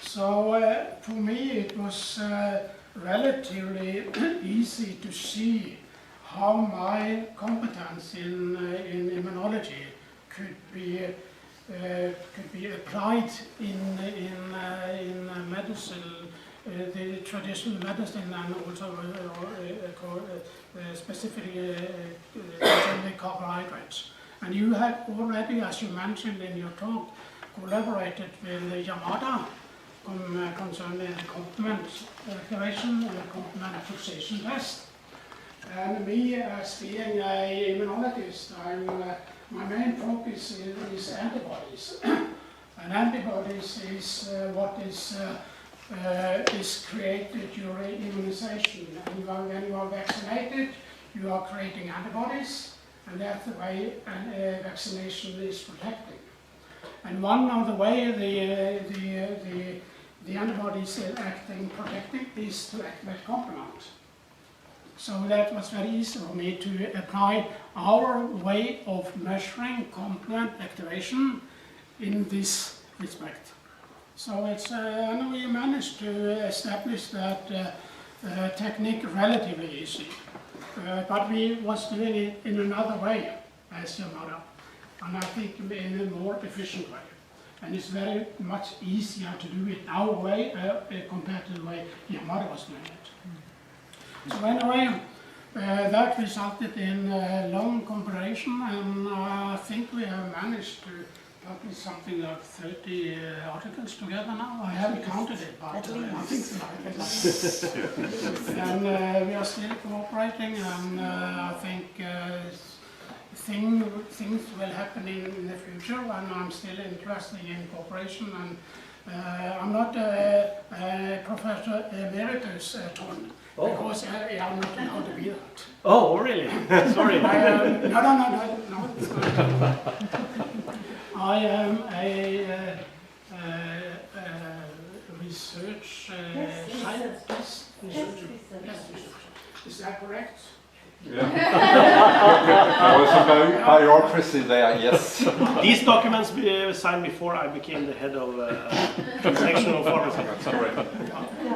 So for me it was relatively easy to see how my competence in immunology could be applied in medicine, the traditional medicine, and also specifically carbohydrates. And you had already, as you mentioned in your talk, collaborated with Yamada concerning the complement activation and the complement fixation test. And me, as being an immunologist, my main focus is antibodies. And antibodies is what is created during immunization. And when you are vaccinated, you are creating antibodies, and that's the way vaccination is protecting. And one of the way the antibodies acting protecting is to activate complement. So that was very easy for me to apply our way of measuring complement activation in this respect. So it's, and we managed to establish that technique relatively easy. But we was doing it in another way, as Yamada, and I think in a more efficient way. And it's very much easier to do it our way compared to the way Yamada was doing it. So anyway, that resulted in long comparison, and I think we have managed published something like 30 articles together now. I haven't counted it, but I think so. And we are still cooperating, and I think things will happen in the future, and I'm still interested in cooperation. And I'm not a professor emeritus, Ton, because I'm not allowed to be that. Oh, really? Sorry. No. It's fine. I am a research scientist. Is that correct? Yeah. There was a bureaucracy there, yes. These documents were signed before I became the head of section of pharmacy. Sorry.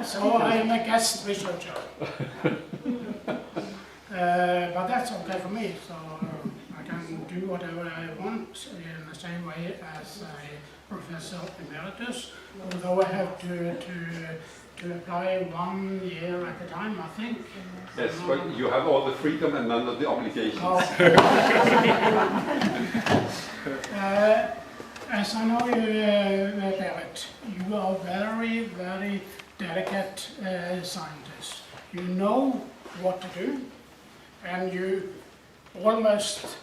So I am a guest researcher. But that's okay for me, so I can do whatever I want in the same way as a professor emeritus, although I have to apply 1 year at a time, I think. Yes, but you have all the freedom and none of the obligations. As I know you, Berit, you are very, very delicate scientist. You know what to do, and you almost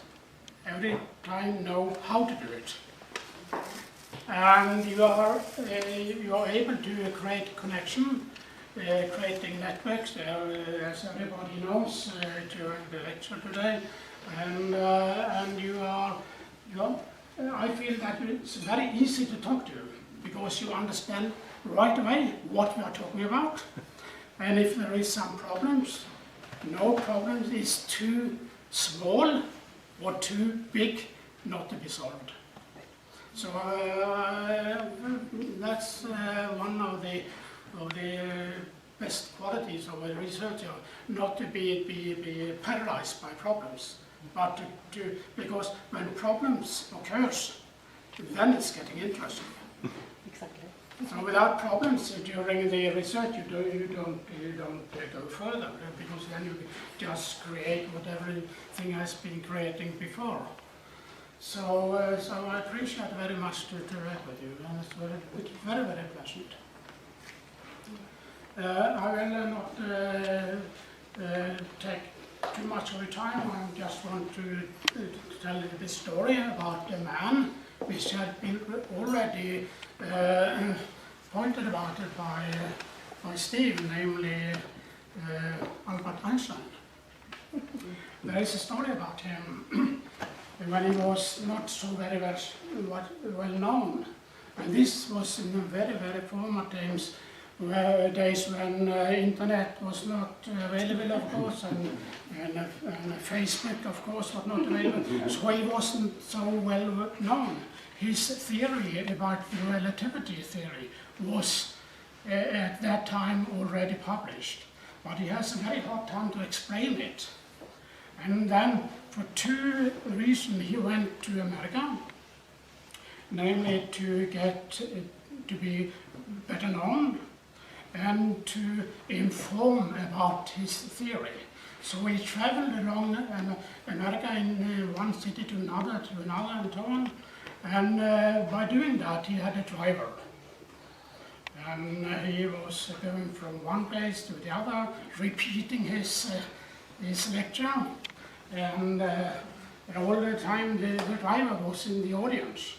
every time know how to do it. And you are able to create connection, creating networks, as everybody knows during the lecture today. And I feel that it's very easy to talk to you, because you understand right away what we are talking about. And if there is some problems, no problems is too small or too big not to be solved. So that's one of the best qualities of a researcher, not to be paralyzed by problems, but because when problems occurs, then it's getting interesting. Exactly. So without problems during the research, you don't go further, because then you just create what everything has been creating before. So I appreciate very much to work with you, and it's very, very pleasant. I will not take too much of your time. I just want to tell you the story about a man which had been already pointed about it by Steve, namely Albert Einstein. There is a story about him when he was not so very well known. And this was in the very, very former days when internet was not available, of course, and Facebook, of course, was not available, so he wasn't so well known. His theory about relativity theory was at that time already published, but he has a very hard time to explain it. And then, for two reasons, he went to America, namely to be better known and to inform about his theory. So he traveled along America in one city to another and so on. And by doing that, he had a driver. And he was going from one place to the other, repeating his lecture. And all the time the driver was in the audience.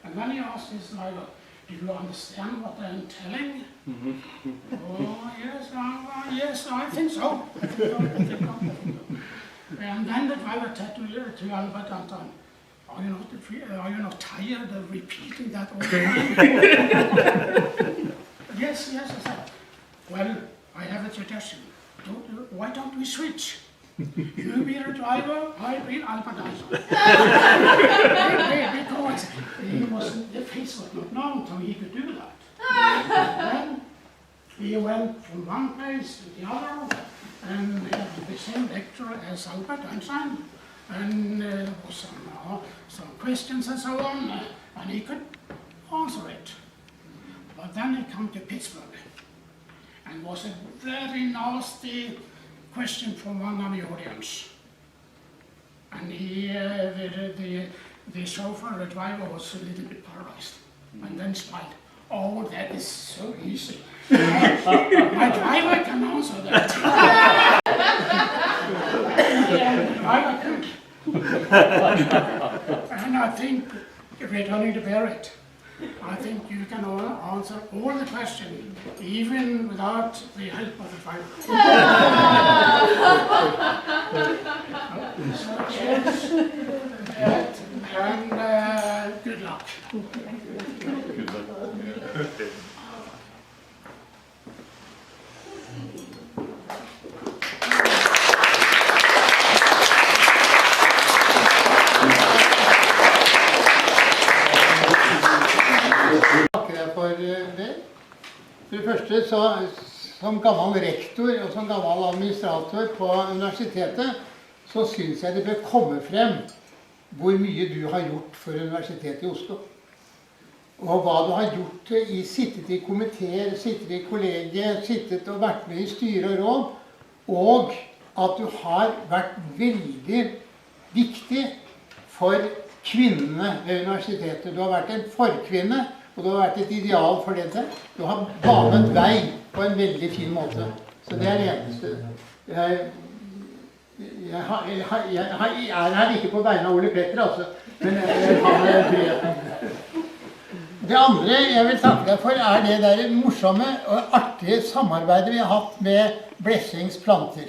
And then he asked his driver, "Do you understand what I'm telling?" "Oh, yes, I think so. And then the driver said to Albert Einstein, are you not tired of repeating that all the time?" Yes, I said. "Well, I have a suggestion. Why don't we switch? You be the driver, I be Albert Einstein." Because the face was not known, so he could do that. Then he went from one place to the other, and he had the same lecture as Albert Einstein, and there was some questions and so on, and he could answer it. But then he came to Pittsburgh, and was a very nasty question from one of the audience. And the the chauffeur, the driver, was a little bit paralyzed, and then smiled. Oh, that is so easy. My driver can answer that. Driver could. And I think, returning to Berit, I think you can answer all the questions, even without the help of the driver. And good luck. Takker jeg for det. For det første, som gammel rektor og som gammel administrator på universitetet, så synes jeg det bør komme frem hvor mye du har gjort for Universitetet i Oslo. Og hva du har gjort sittet i komiteer, sittet i kollegiet, sittet og vært med i styre og råd, og at du har vært veldig viktig for kvinnene ved universitetet. Du har vært en forkvinne, og du har vært et ideal for dette. Du har banet vei på en veldig fin måte. Så det er det eneste. Jeg er her ikke på vegne av Ole Petter, altså. Men jeg har brev. Det andre jeg vil takke deg for, er det der morsomme og artige samarbeidet vi har hatt med Blessings planter.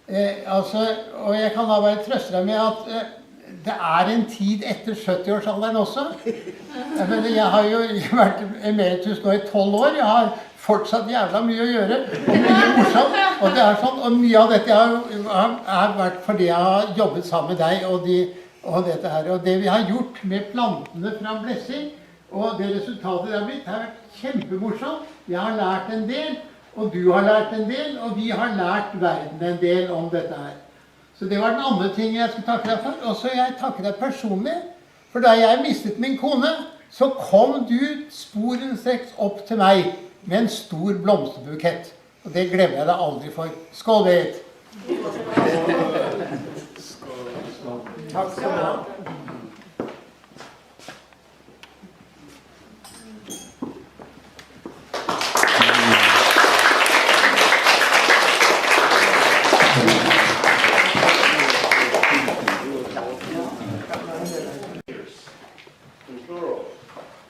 Og jeg kan da bare trøste deg med at det er en tid etter 70-årsalderen også. Jeg har jo vært emeritus nå i 12 år. Jeg har fortsatt jævla mye å gjøre. Mye morsomt. Og det er sånn, og mye av dette har vært fordi jeg har jobbet sammen med deg og dette her. Og det vi har gjort med plantene fra Blessing, og det resultatet det har blitt, har vært kjempemorsomt. Jeg har lært en del, og du har lært en del, og vi har lært verden en del om dette her. Så det var den andre ting jeg skulle takke deg for. Og så jeg takker deg personlig, for da jeg mistet min kone, så kom du sporenstreks opp til meg med en stor blomsterbukett. Og det glemmer jeg deg aldri for. Skål, Berit! Takk skal du ha.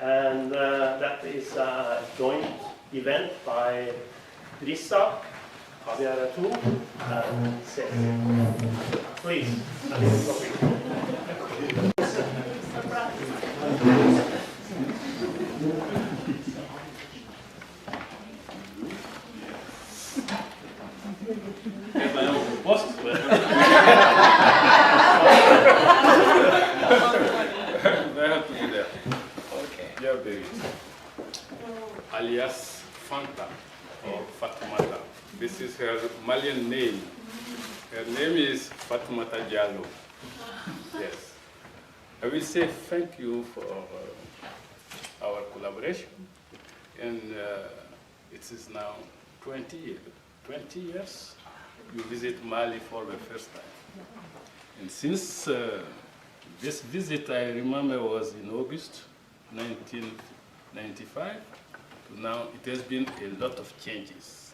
And that is a joint event by Rissa, Javier Atu, and Ceci. Please, a little coffee. Get my own post. They have to be there. Okay. Yeah, baby. Alias Fanta or Fatoumata. This is her Malian name. Her name is Fatoumata Diallo. Yes. I will say thank you for our collaboration. And it is now 20 years you visit Mali for the first time. And since this visit, I remember, was in August 1995, to now it has been a lot of changes,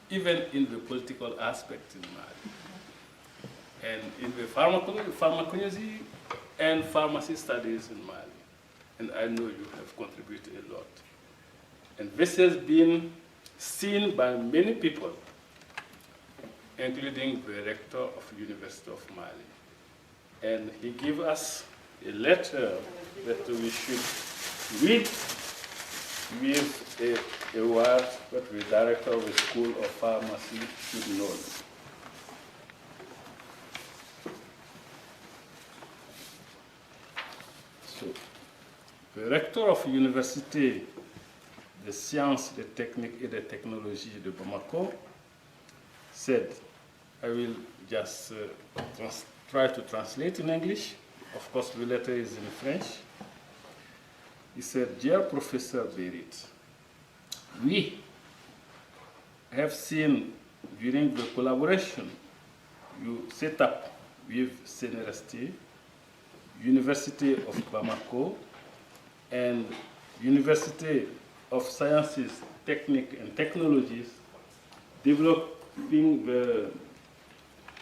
even in the political aspect in Mali, and in the pharmacology and pharmacy studies in Mali. And I know you have contributed a lot. And this has been seen by many people, including the rector of the University of Mali. And he gave us a letter that we should read with a word that the director of the School of Pharmacy should know. So, the rector of the Université des Sciences, des Techniques et des Technologies de Bamako said, I will just try to translate in English. Of course, the letter is in French. He said, Dear Professor Berits, we have seen during the collaboration you set up with CNRST University of Bamako, and University of Sciences, Technique and Technologies, developing the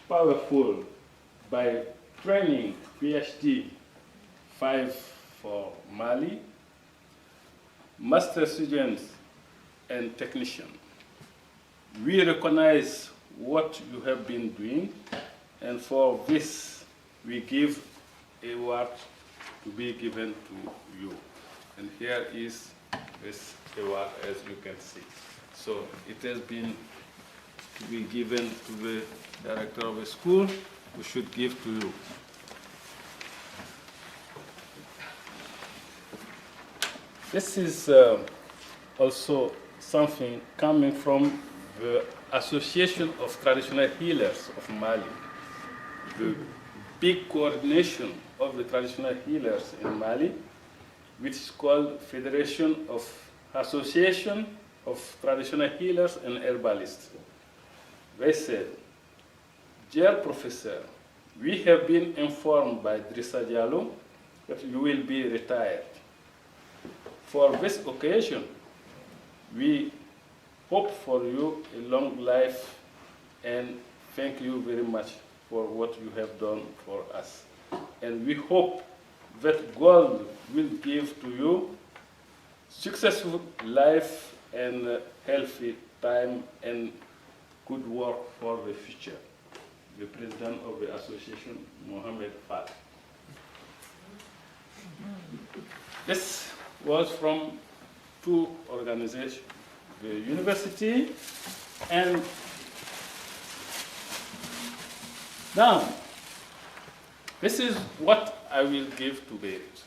powerful by training PhD 5 for Mali, master students and technicians. We recognize what you have been doing, and for this we give a award to be given to you. And here is this award, as you can see. So it has been to be given to the director of the school, who should give to you. This is also something coming from the Association of Traditional Healers of Mali, the big coordination of the traditional healers in Mali, which is called Federation of Association of Traditional Healers and Herbalists. They said, "Dear Professor, we have been informed by Drissa Diallo that you will be retired. For this occasion, we hope for you a long life and thank you very much for what you have done for us. And we hope that God will give to you successful life and healthy time and good work for the future." The president of the association, Mohamed Fat. This was from two organizations, the university and now, this is what I will give to Berit.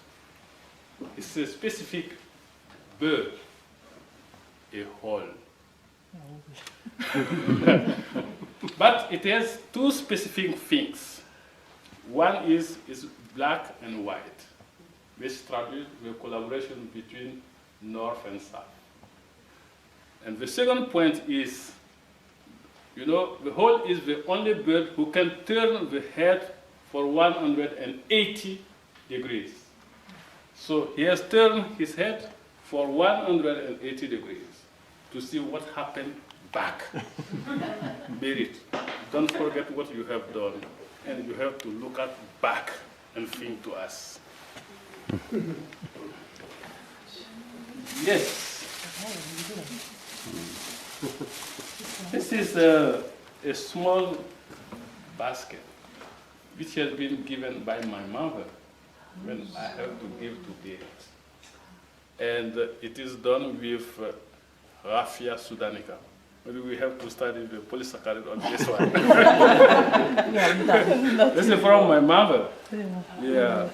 It's a specific bird, a hole. But it has two specific things. One is black and white, which traduces the collaboration between North and South. And the second point is, you know, the hole is the only bird who can turn the head for 180 degrees. So he has turned his head for 180 degrees to see what happened back. Berit, don't forget what you have done, and you have to look at back and think to us. Yes. This is a small basket which has been given by my mother when I have to give to Berit. And it is done with Raffia sudanica. Maybe we have to study the polysaccharide on this one. This is from my mother. Yeah.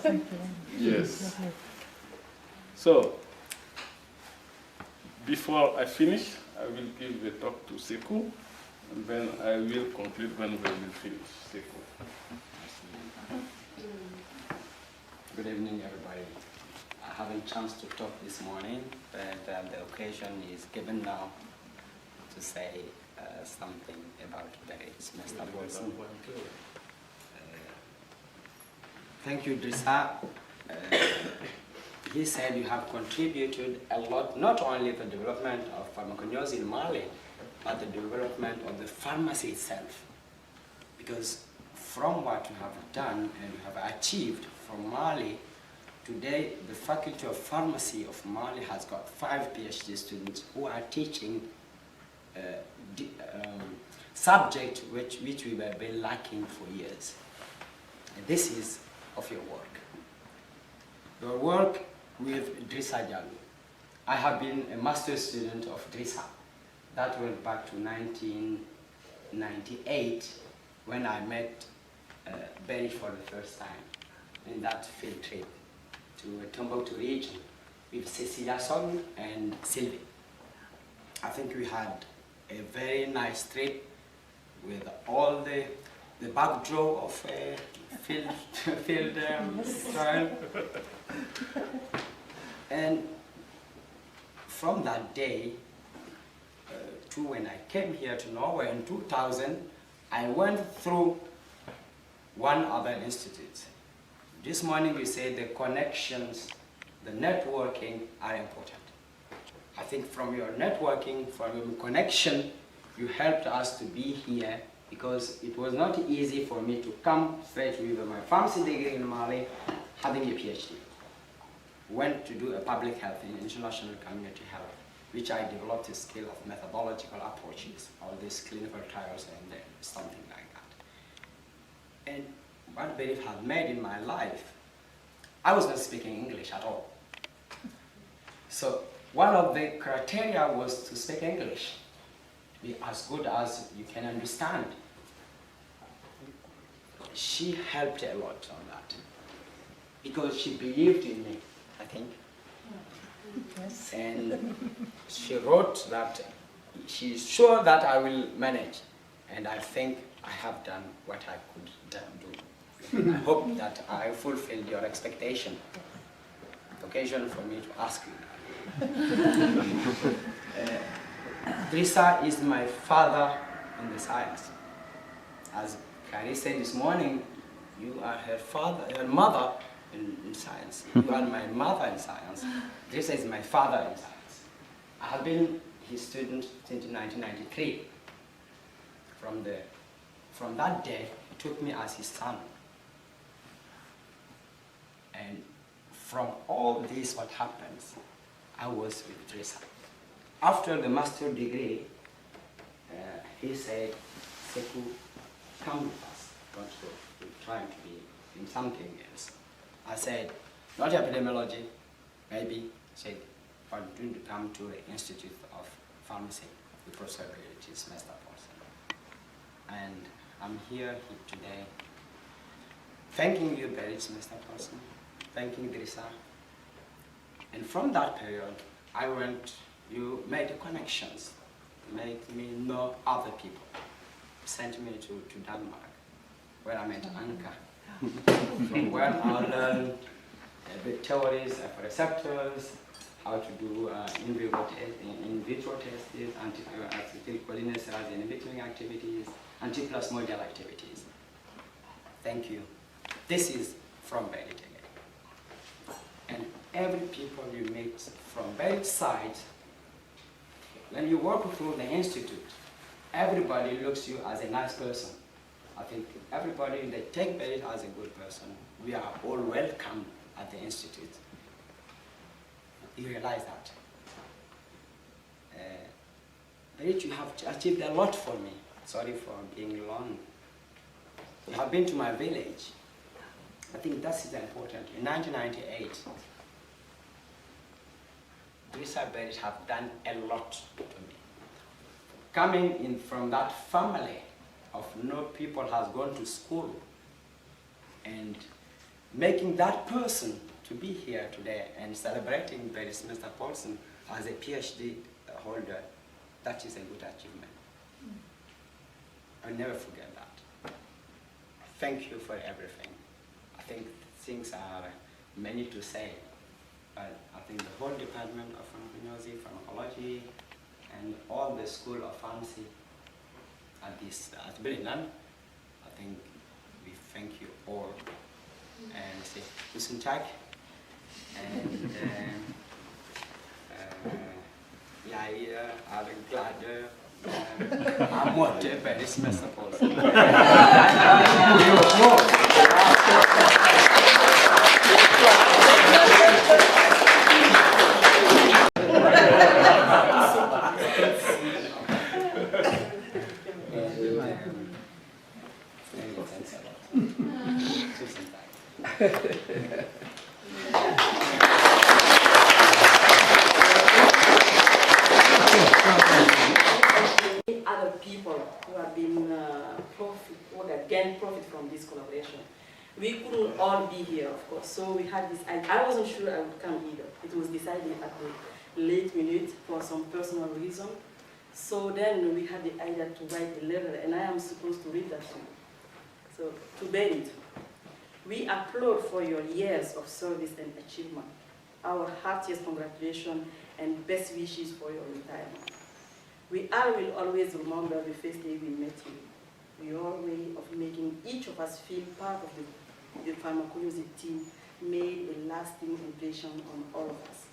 Yes. So, before I finish, I will give the talk to Sekou, and then I will conclude when we will finish. Sekou. Good evening, everybody. I haven't chance to talk this morning, but the occasion is given now to say something about Berits, Mr. Wilson. Thank you, Drissa. He said you have contributed a lot, not only the development of pharmacognosy in Mali, but the development of the pharmacy itself. Because from what you have done and you have achieved from Mali, today the Faculty of Pharmacy of Mali has got 5 PhD students who are teaching subject which we have been lacking for years. And this is of your work. Your work with Drissa Diallo. I have been a master's student of Drissa. That went back to 1998 when I met Berits for the first time in that field trip to Timbuktu region with Cecilia Song and Sylvie. I think we had a very nice trip with all the backdrop of a field trial. And from that day to when I came here to Norway in 2000, I went through one other institute, This morning you said the connections, the networking are important. I think from your networking, from your connection, you helped us to be here because it was not easy for me to come straight with my pharmacy degree in Mali, having a PhD. Went to do a public health in international community health, which I developed a skill of methodological approaches, all these clinical trials and something like that. And what BERIT had made in my life, I was not speaking English at all. So one of the criteria was to speak English, be as good as you can understand. She helped a lot on that because she believed in me, I think. Yes. And she wrote that she's sure that I will manage, and I think I have done what I could do. I hope that I fulfilled your expectation. Occasion for me to ask you. Teresa is my father in the science. As Carrie said this morning, you are her father, her mother in science. You are my mother in science. Teresa is my father in science. I have been his student since 1993. From that day, he took me as his son. And from all this, what happens, I was with Teresa. After the master's degree, he said, Sekou, come with us. Don't go. We're trying to be in something else. I said, not epidemiology, maybe. He said, I'm going to come to the Institute of Pharmacy, the Professor Berits, Mr. Paulson. And I'm here today thanking you, Berits, Mr. Paulson, thanking Teresa. And from that period, you made connections, made me know other people, sent me to Denmark, where I met Anka, from where I learned the theories of receptors, how to do in vitro tests, anti-cholinesterase inhibiting activities, anti-plasmodial activities. Thank you. This is from BERIT again. And every people you meet from BERIT side, when you walk through the institute, everybody looks you as a nice person. I think everybody, they take BERIT as a good person. We are all welcome at the institute. You realize that. BERIT, you have achieved a lot for me. Sorry for being long. You have been to my village. I think that is important. In 1998, Teresa BERIT have done a lot to me. Coming in from that family of no people has gone to school and making that person to be here today and celebrating Berits Mr. Paulson as a PhD holder, that is a good achievement. I'll never forget that. Thank you for everything. I think things are many to say, but I think the whole department of pharmacology, pharmacology, and all the school of pharmacy at Berlin, I think we thank you all and say Guten Tag. And jeg er glad I'm what Berits Mr. Paulson. Other people who have been gained profit from this collaboration. We couldn't all be here, of course, so we had this. I wasn't sure I would come either. It was decided at the late minute for some personal reason. So then we had the idea to write a letter, and I am supposed to read that to you. So, to BERIT, we applaud for your years of service and achievement. Our heartiest congratulations and best wishes for your retirement. We all will always remember the first day we met you, your way of making each of us feel part of the the pharmacology team made a lasting impression on all of us.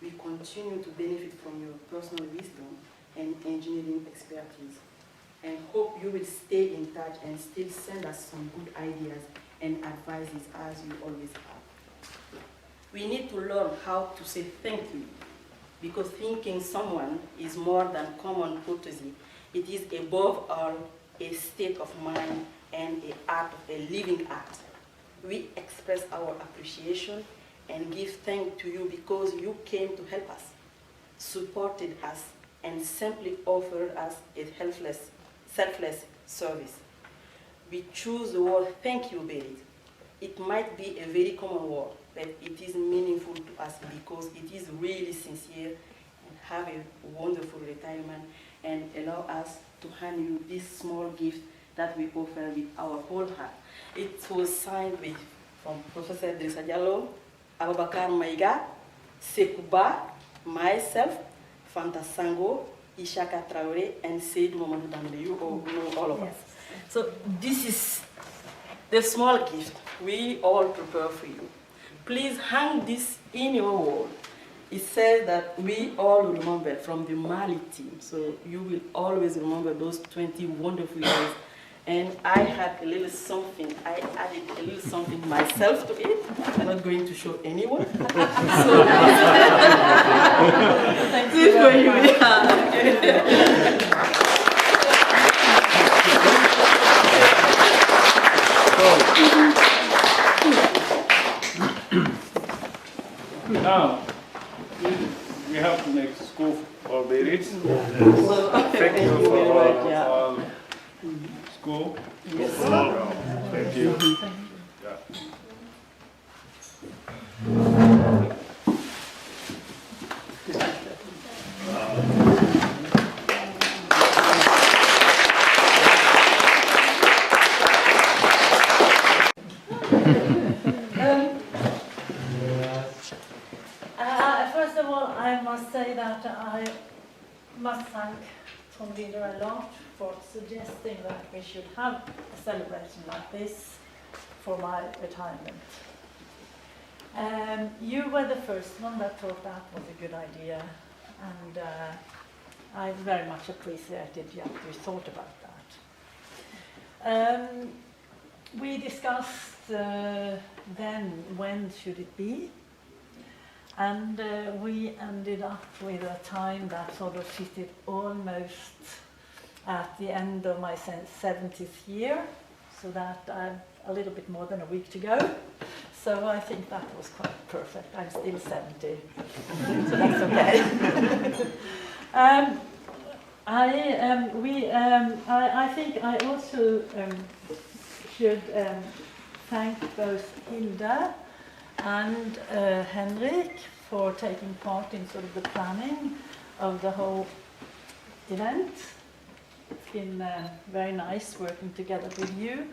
We continue to benefit from your personal wisdom and engineering expertise, and hope you will stay in touch and still send us some good ideas and advices as you always have. We need to learn how to say thank you, because thanking someone is more than common courtesy. It is above all a state of mind and a living art. We express our appreciation and give thanks to you because you came to help us, supported us, and simply offered us a selfless service. We choose the word thank you, Berit. It might be a very common word, but it is meaningful to us because it is really sincere, and have a wonderful retirement and allow us to hand you this small gift that we offer with our whole heart. It was signed from Professor Idrissa Diallo, Abubakar Maiga, Sekuba, myself, Fanta Sango, Ishaka Traore, and Said Mamadou Dambe. You all know all of us. So this is the small gift we all prepare for you. Please hang this in your wall. It says that we all remember from the Mali team, so you will always remember those 20 wonderful years. And I had a little something, I added a little something myself to it. I'm not going to show anyone. So, thank you very much. Now, we have to make school for Berits. Thank you for all school. Yes. Thank you. Yeah. First of all, I must say that I must thank Tom Leader a lot for suggesting that we should have a celebration like this for my retirement. You were the first one that thought that was a good idea, and I very much appreciated that you thought about that. We discussed then when should it be, and we ended up with a time that sort of fitted almost at the end of my 70th year, so that I'm a little bit more than a week to go. So I think that was quite perfect. I'm still 70, so that's okay. I think I also should thank both Hilda and Henrik for taking part in sort of the planning of the whole event. It's been very nice working together with you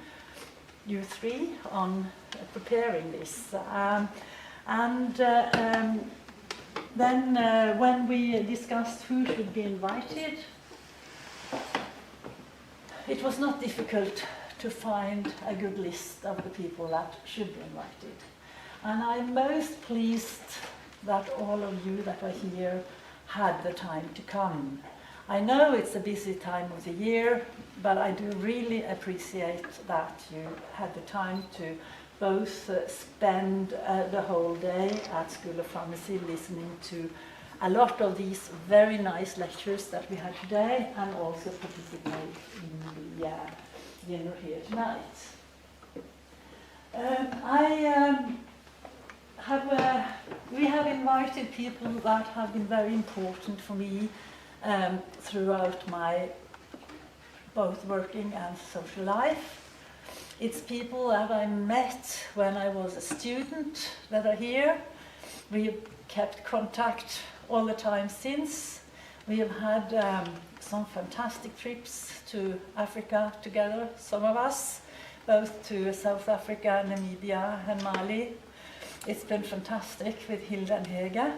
three, on preparing this. Then when we discussed who should be invited, it was not difficult to find a good list of the people that should be invited. And I'm most pleased that all of you that are here had the time to come. I know it's a busy time of the year, but I do really appreciate that you had the time to both spend the whole day at School of Pharmacy listening to a lot of these very nice lectures that we had today, and also participate in the dinner here tonight. We have invited people that have been very important for me throughout my both working and social life. It's people that I met when I was a student that are here. We have kept contact all the time since. We have had some fantastic trips to Africa together, some of us, both to South Africa, Namibia and Mali. It's been fantastic with Hilda and Hege.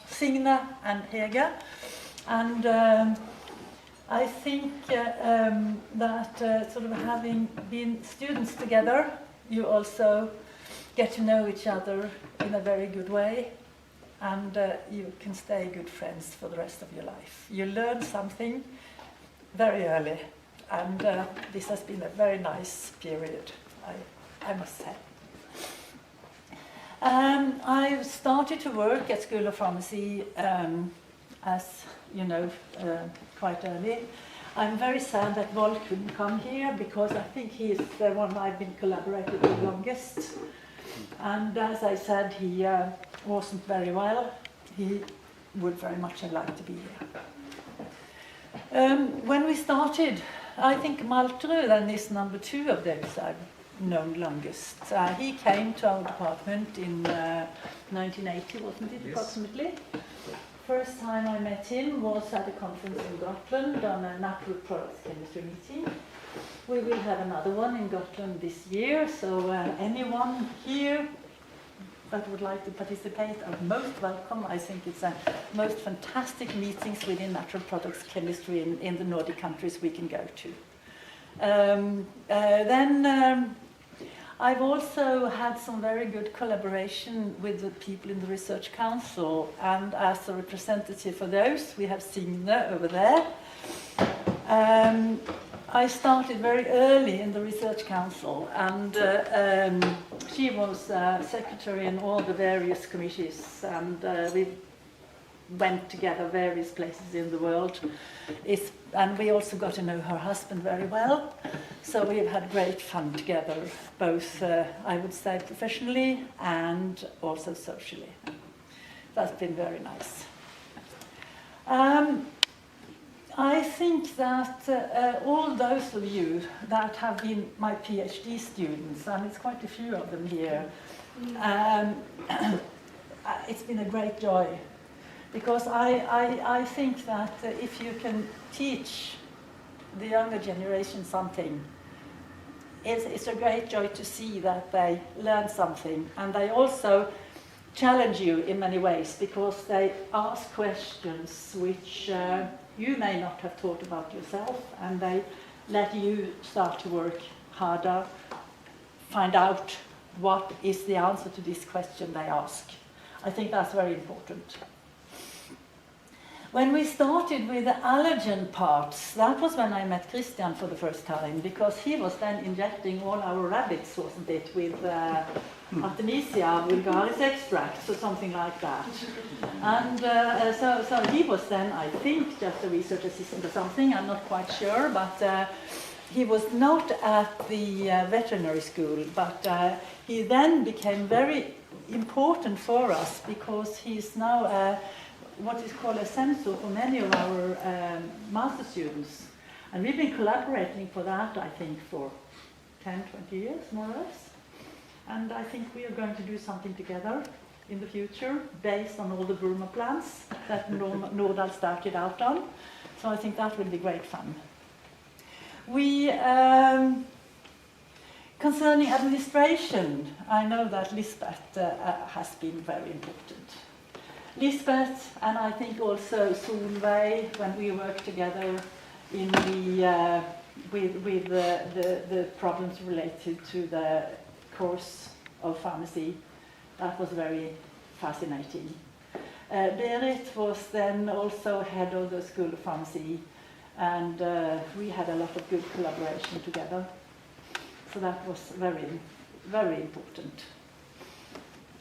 Signe and Hege. And I think that sort of having been students together you also get to know each other in a very good way, and you can stay good friends for the rest of your life. You learn something very early, and this has been a very nice period, I must say. I started to work at School of Pharmacy, as you know, quite early. I'm very sad that Vol couldn't come here, because I think he is the one I've been collaborating with the longest. And as I said, he wasn't very well. He would very much have liked to be here. When we started, I think Malterud then is number 2 of those I've known longest. He came to our department in 1980, wasn't it, approximately? First time I met him was at a conference in Gotland on a natural products chemistry meeting. We will have another one in Gotland this year, so anyone here that would like to participate are most welcome. I think it's a most fantastic meetings within natural products chemistry in the Nordic countries we can go to. I've also had some very good collaboration with the people in the Research Council, and as a representative for those, we have Signe over there. I started very early in the Research Council, and she was secretary in all the various committees, and we went together various places in the world. And we also got to know her husband very well, so we've had great fun together, both, I would say, professionally and also socially. That's been very nice. I think that all those of you that have been my PhD students, and it's quite a few of them here, it's been a great joy. Because I think that if you can teach the younger generation something, it's a great joy to see that they learn something. And they also challenge you in many ways, because they ask questions which you may not have thought about yourself, and they let you start to work harder, find out what is the answer to this question they ask. I think that's very important. When we started with the allergen parts, that was when I met Christian for the first time, because he was then injecting all our rabbits, wasn't it, with Artemisia vulgaris extracts or something like that. And so he was then, I think, just a research assistant or something, I'm not quite sure, but he was not at the veterinary school, but he then became very important for us, because he's now what is called a censor for many of our master students. And we've been collaborating for that, I think, for 10, 20 years, more or less. And I think we are going to do something together in the future, based on all the Burma plans that Nordahl started out on. So I think that will be great fun. We, concerning administration, I know that Lisbeth has been very important. Lisbeth, and I think also Solveig, when we worked together in the with the problems related to the course of pharmacy, that was very fascinating. Berit was then also head of the School of Pharmacy, and we had a lot of good collaboration together. So that was very, very important.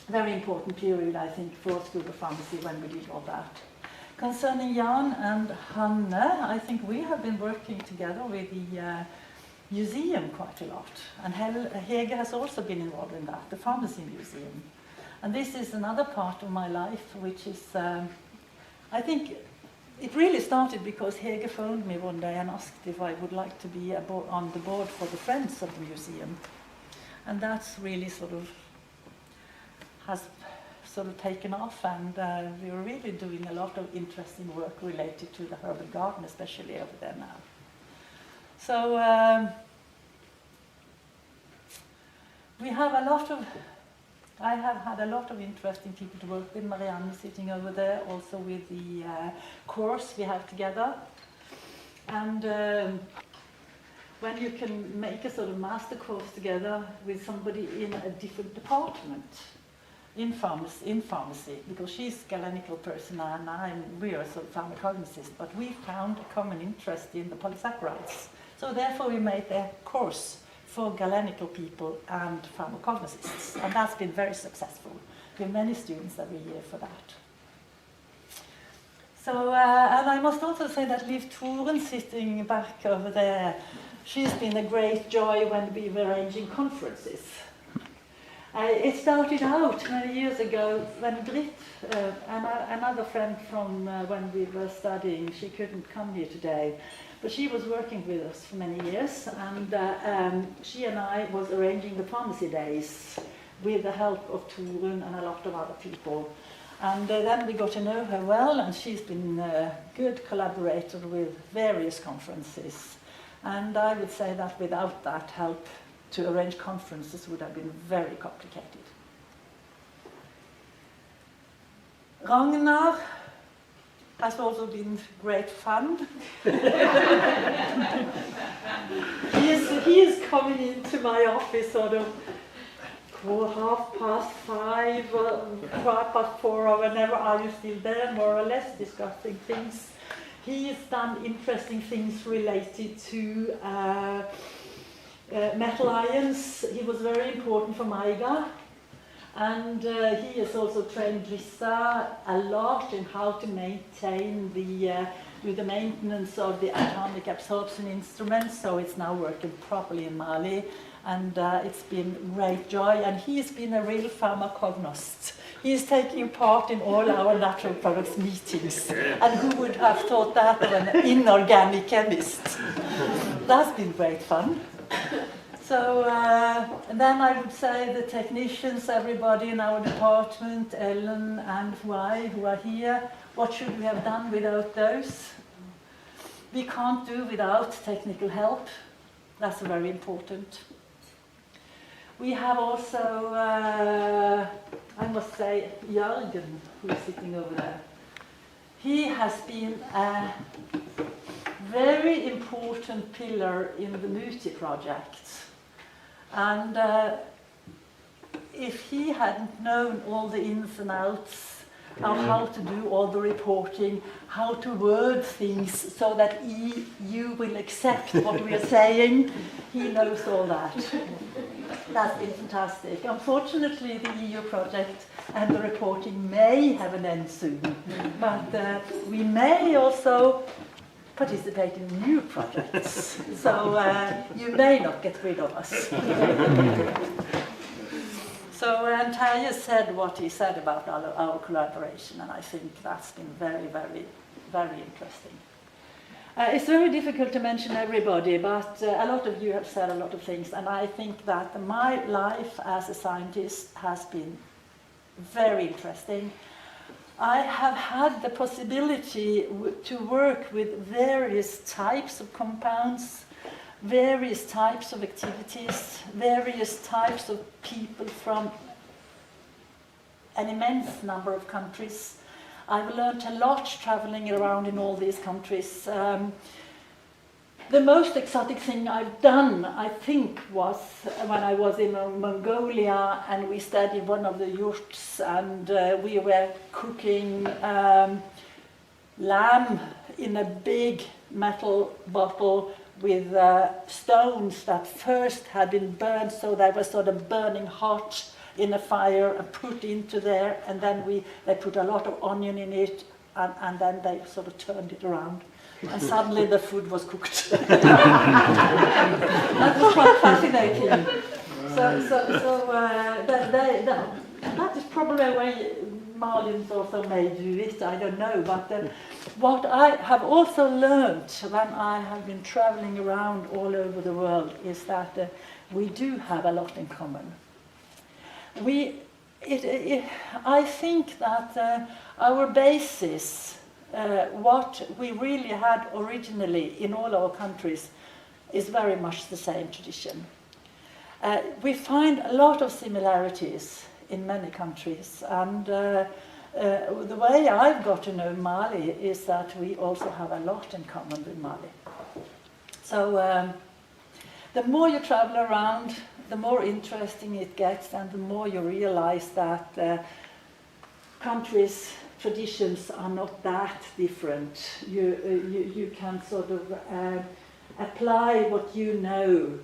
Very important period, I think, for School of Pharmacy when we did all that. Concerning Jan and Hanne, I think we have been working together with the museum quite a lot. And Hege has also been involved in that, the pharmacy museum. And this is another part of my life, which is, I think, it really started because Hege phoned me one day and asked if I would like to be on the board for the Friends of the Museum. And that's really has taken off, and we're really doing a lot of interesting work related to the herbal garden, especially over there now. So we have a lot of, I have had a lot of interesting people to work with. Marianne is sitting over there, also with the course we have together. And when you can make a sort of master course together with somebody in a different department, in pharmacy, because she's a galenical person and we are sort of pharmacognosist, but we found a common interest in the polysaccharides. So therefore we made a course for galenical people and pharmacognosists, and that's been very successful. We have many students every year for that. So, and I must also say that Liv Thoren, sitting back over there, she's been a great joy when we were arranging conferences. It started out many years ago when Berits, another friend from when we were studying, she couldn't come here today, but she was working with us for many years, and she and I was arranging the pharmacy days with the help of Thoren and a lot of other people. And then we got to know her well, and she's been a good collaborator with various conferences. And I would say that without that help, to arrange conferences would have been very complicated. Ragnar has also been great fun. He is coming into my office sort of 5:30, 4:15, or whenever are you still there, more or less, discussing things. He has done interesting things related to metal ions. He was very important for MIGA, and he has also trained Rissa a lot in how to maintain the maintenance of the atomic absorption instruments, so it's now working properly in Mali. And it's been great joy, and he's been a real pharmacognost. He's taking part in all our natural products meetings, and who would have thought that of an inorganic chemist? That's been great fun. So, and then I would say the technicians, everybody in our department, Ellen and Huai, who are here, what should we have done without those? We can't do without technical help. That's very important. We have also, I must say, Jørgen, who is sitting over there. He has been a very important pillar in the MUTI project. And if he hadn't known all the ins and outs of how to do all the reporting, how to word things so that you will accept what we are saying, he knows all that. That's been fantastic. Unfortunately, the EU project and the reporting may have an end soon, but we may also participate in new projects, so you may not get rid of us. So Terje said what he said about our collaboration, and I think that's been very, very, very interesting. It's very difficult to mention everybody, but a lot of you have said a lot of things, and I think that my life as a scientist has been very interesting. I have had the possibility to work with various types of compounds, various types of activities, various types of people from an immense number of countries. I've learned a lot traveling around in all these countries. The most exotic thing I've done, I think, was when I was in Mongolia and we studied one of the yurts, and we were cooking lamb in a big metal bottle with stones that first had been burned, so they were sort of burning hot in a fire and put into there, and then they put a lot of onion in it, and then they sort of turned it around. And suddenly the food was cooked. That was quite fascinating. That is probably a way Malians also may do it, I don't know. But what I have also learned when I have been traveling around all over the world is that we do have a lot in common. I think that our basis, what we really had originally in all our countries, is very much the same tradition. We find a lot of similarities in many countries, and the way I've got to know Mali is that we also have a lot in common with Mali. So the more you travel around, the more interesting it gets, and the more you realize that countries' traditions are not that different. You can sort of apply what you know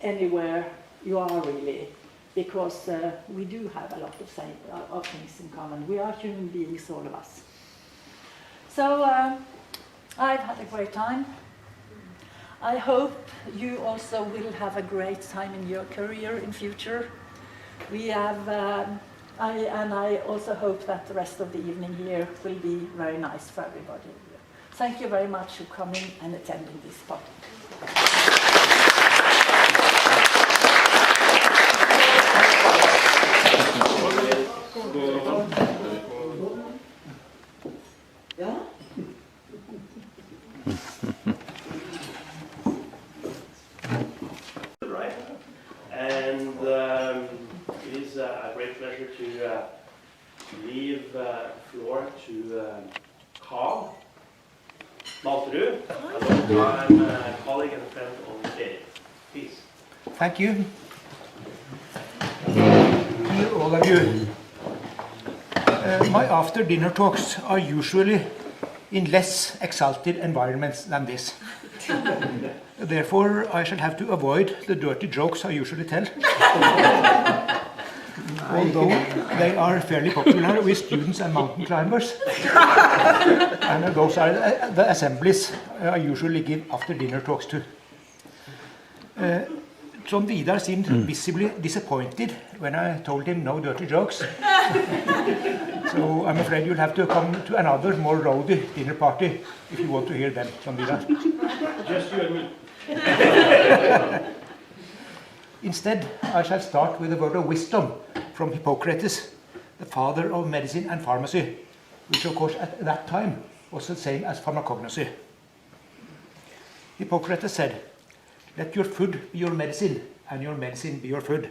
anywhere you are really, because we do have a lot of things in common. We are human beings, all of us. So I've had a great time. I hope you also will have a great time in your career in future. We have, I also hope that the rest of the evening here will be very nice for everybody. Thank you very much for coming and attending this party. Yeah? Right. And it is a great pleasure to leave the floor to Carl Malterud, a long-time colleague and friend of Berit. Please. Thank you. Dear all of you, my after-dinner talks are usually in less exalted environments than this. Therefore, I shall have to avoid the dirty jokes I usually tell. Although they are fairly popular with students and mountain climbers. And those are the assemblies I usually give after-dinner talks to. Trond Vidar seemed visibly disappointed when I told him no dirty jokes. So I'm afraid you'll have to come to another, more rowdy dinner party if you want to hear them, Trond Vidar. Just you and me. Instead, I shall start with a word of wisdom from Hippocrates, the father of medicine and pharmacy, which of course at that time was the same as pharmacognosy. Hippocrates said, "Let your food be your medicine, and your medicine be your food."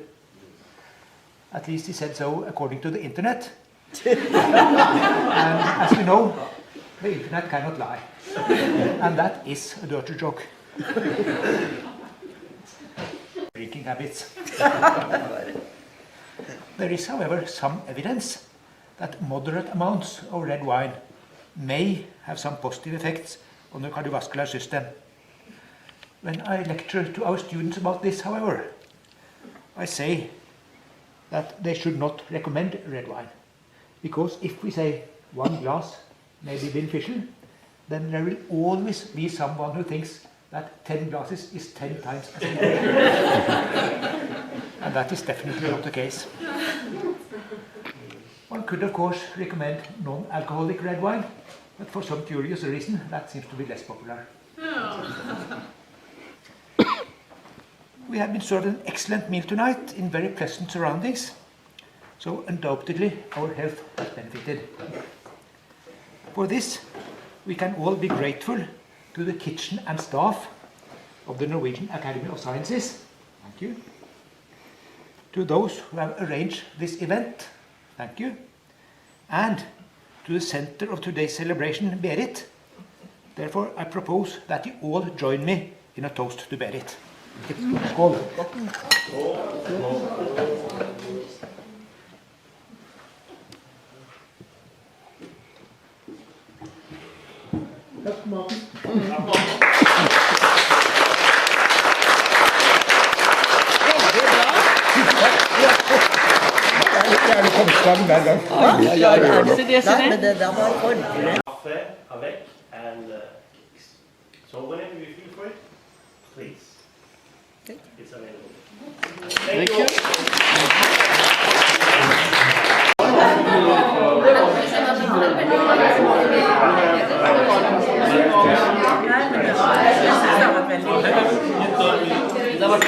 At least he said so according to the internet. And as we know, the internet cannot lie. And that is a dirty joke. Drinking habits. There is, however, some evidence that moderate amounts of red wine may have some positive effects on the cardiovascular system. When I lecture to our students about this, however, I say that they should not recommend red wine. Because if we say 1 glass may be beneficial, then there will always be someone who thinks that 10 glasses is 10 times as good. And that is definitely not the case. One could, of course, recommend non-alcoholic red wine, but for some curious reason, that seems to be less popular. We have been served an excellent meal tonight in very pleasant surroundings, so undoubtedly our health has benefited. For this, we can all be grateful to the kitchen and staff of the Norwegian Academy of Sciences. Thank you. To those who have arranged this event, thank you. And to the center of today's celebration, Berit. Therefore, I propose that you all join me in a toast to Berit. Skål! Takk for maten. Gjerne kommet fram hver gang. Kaffe avec and cakes. So whenever you feel for it, please. It's available. Thank you. Det var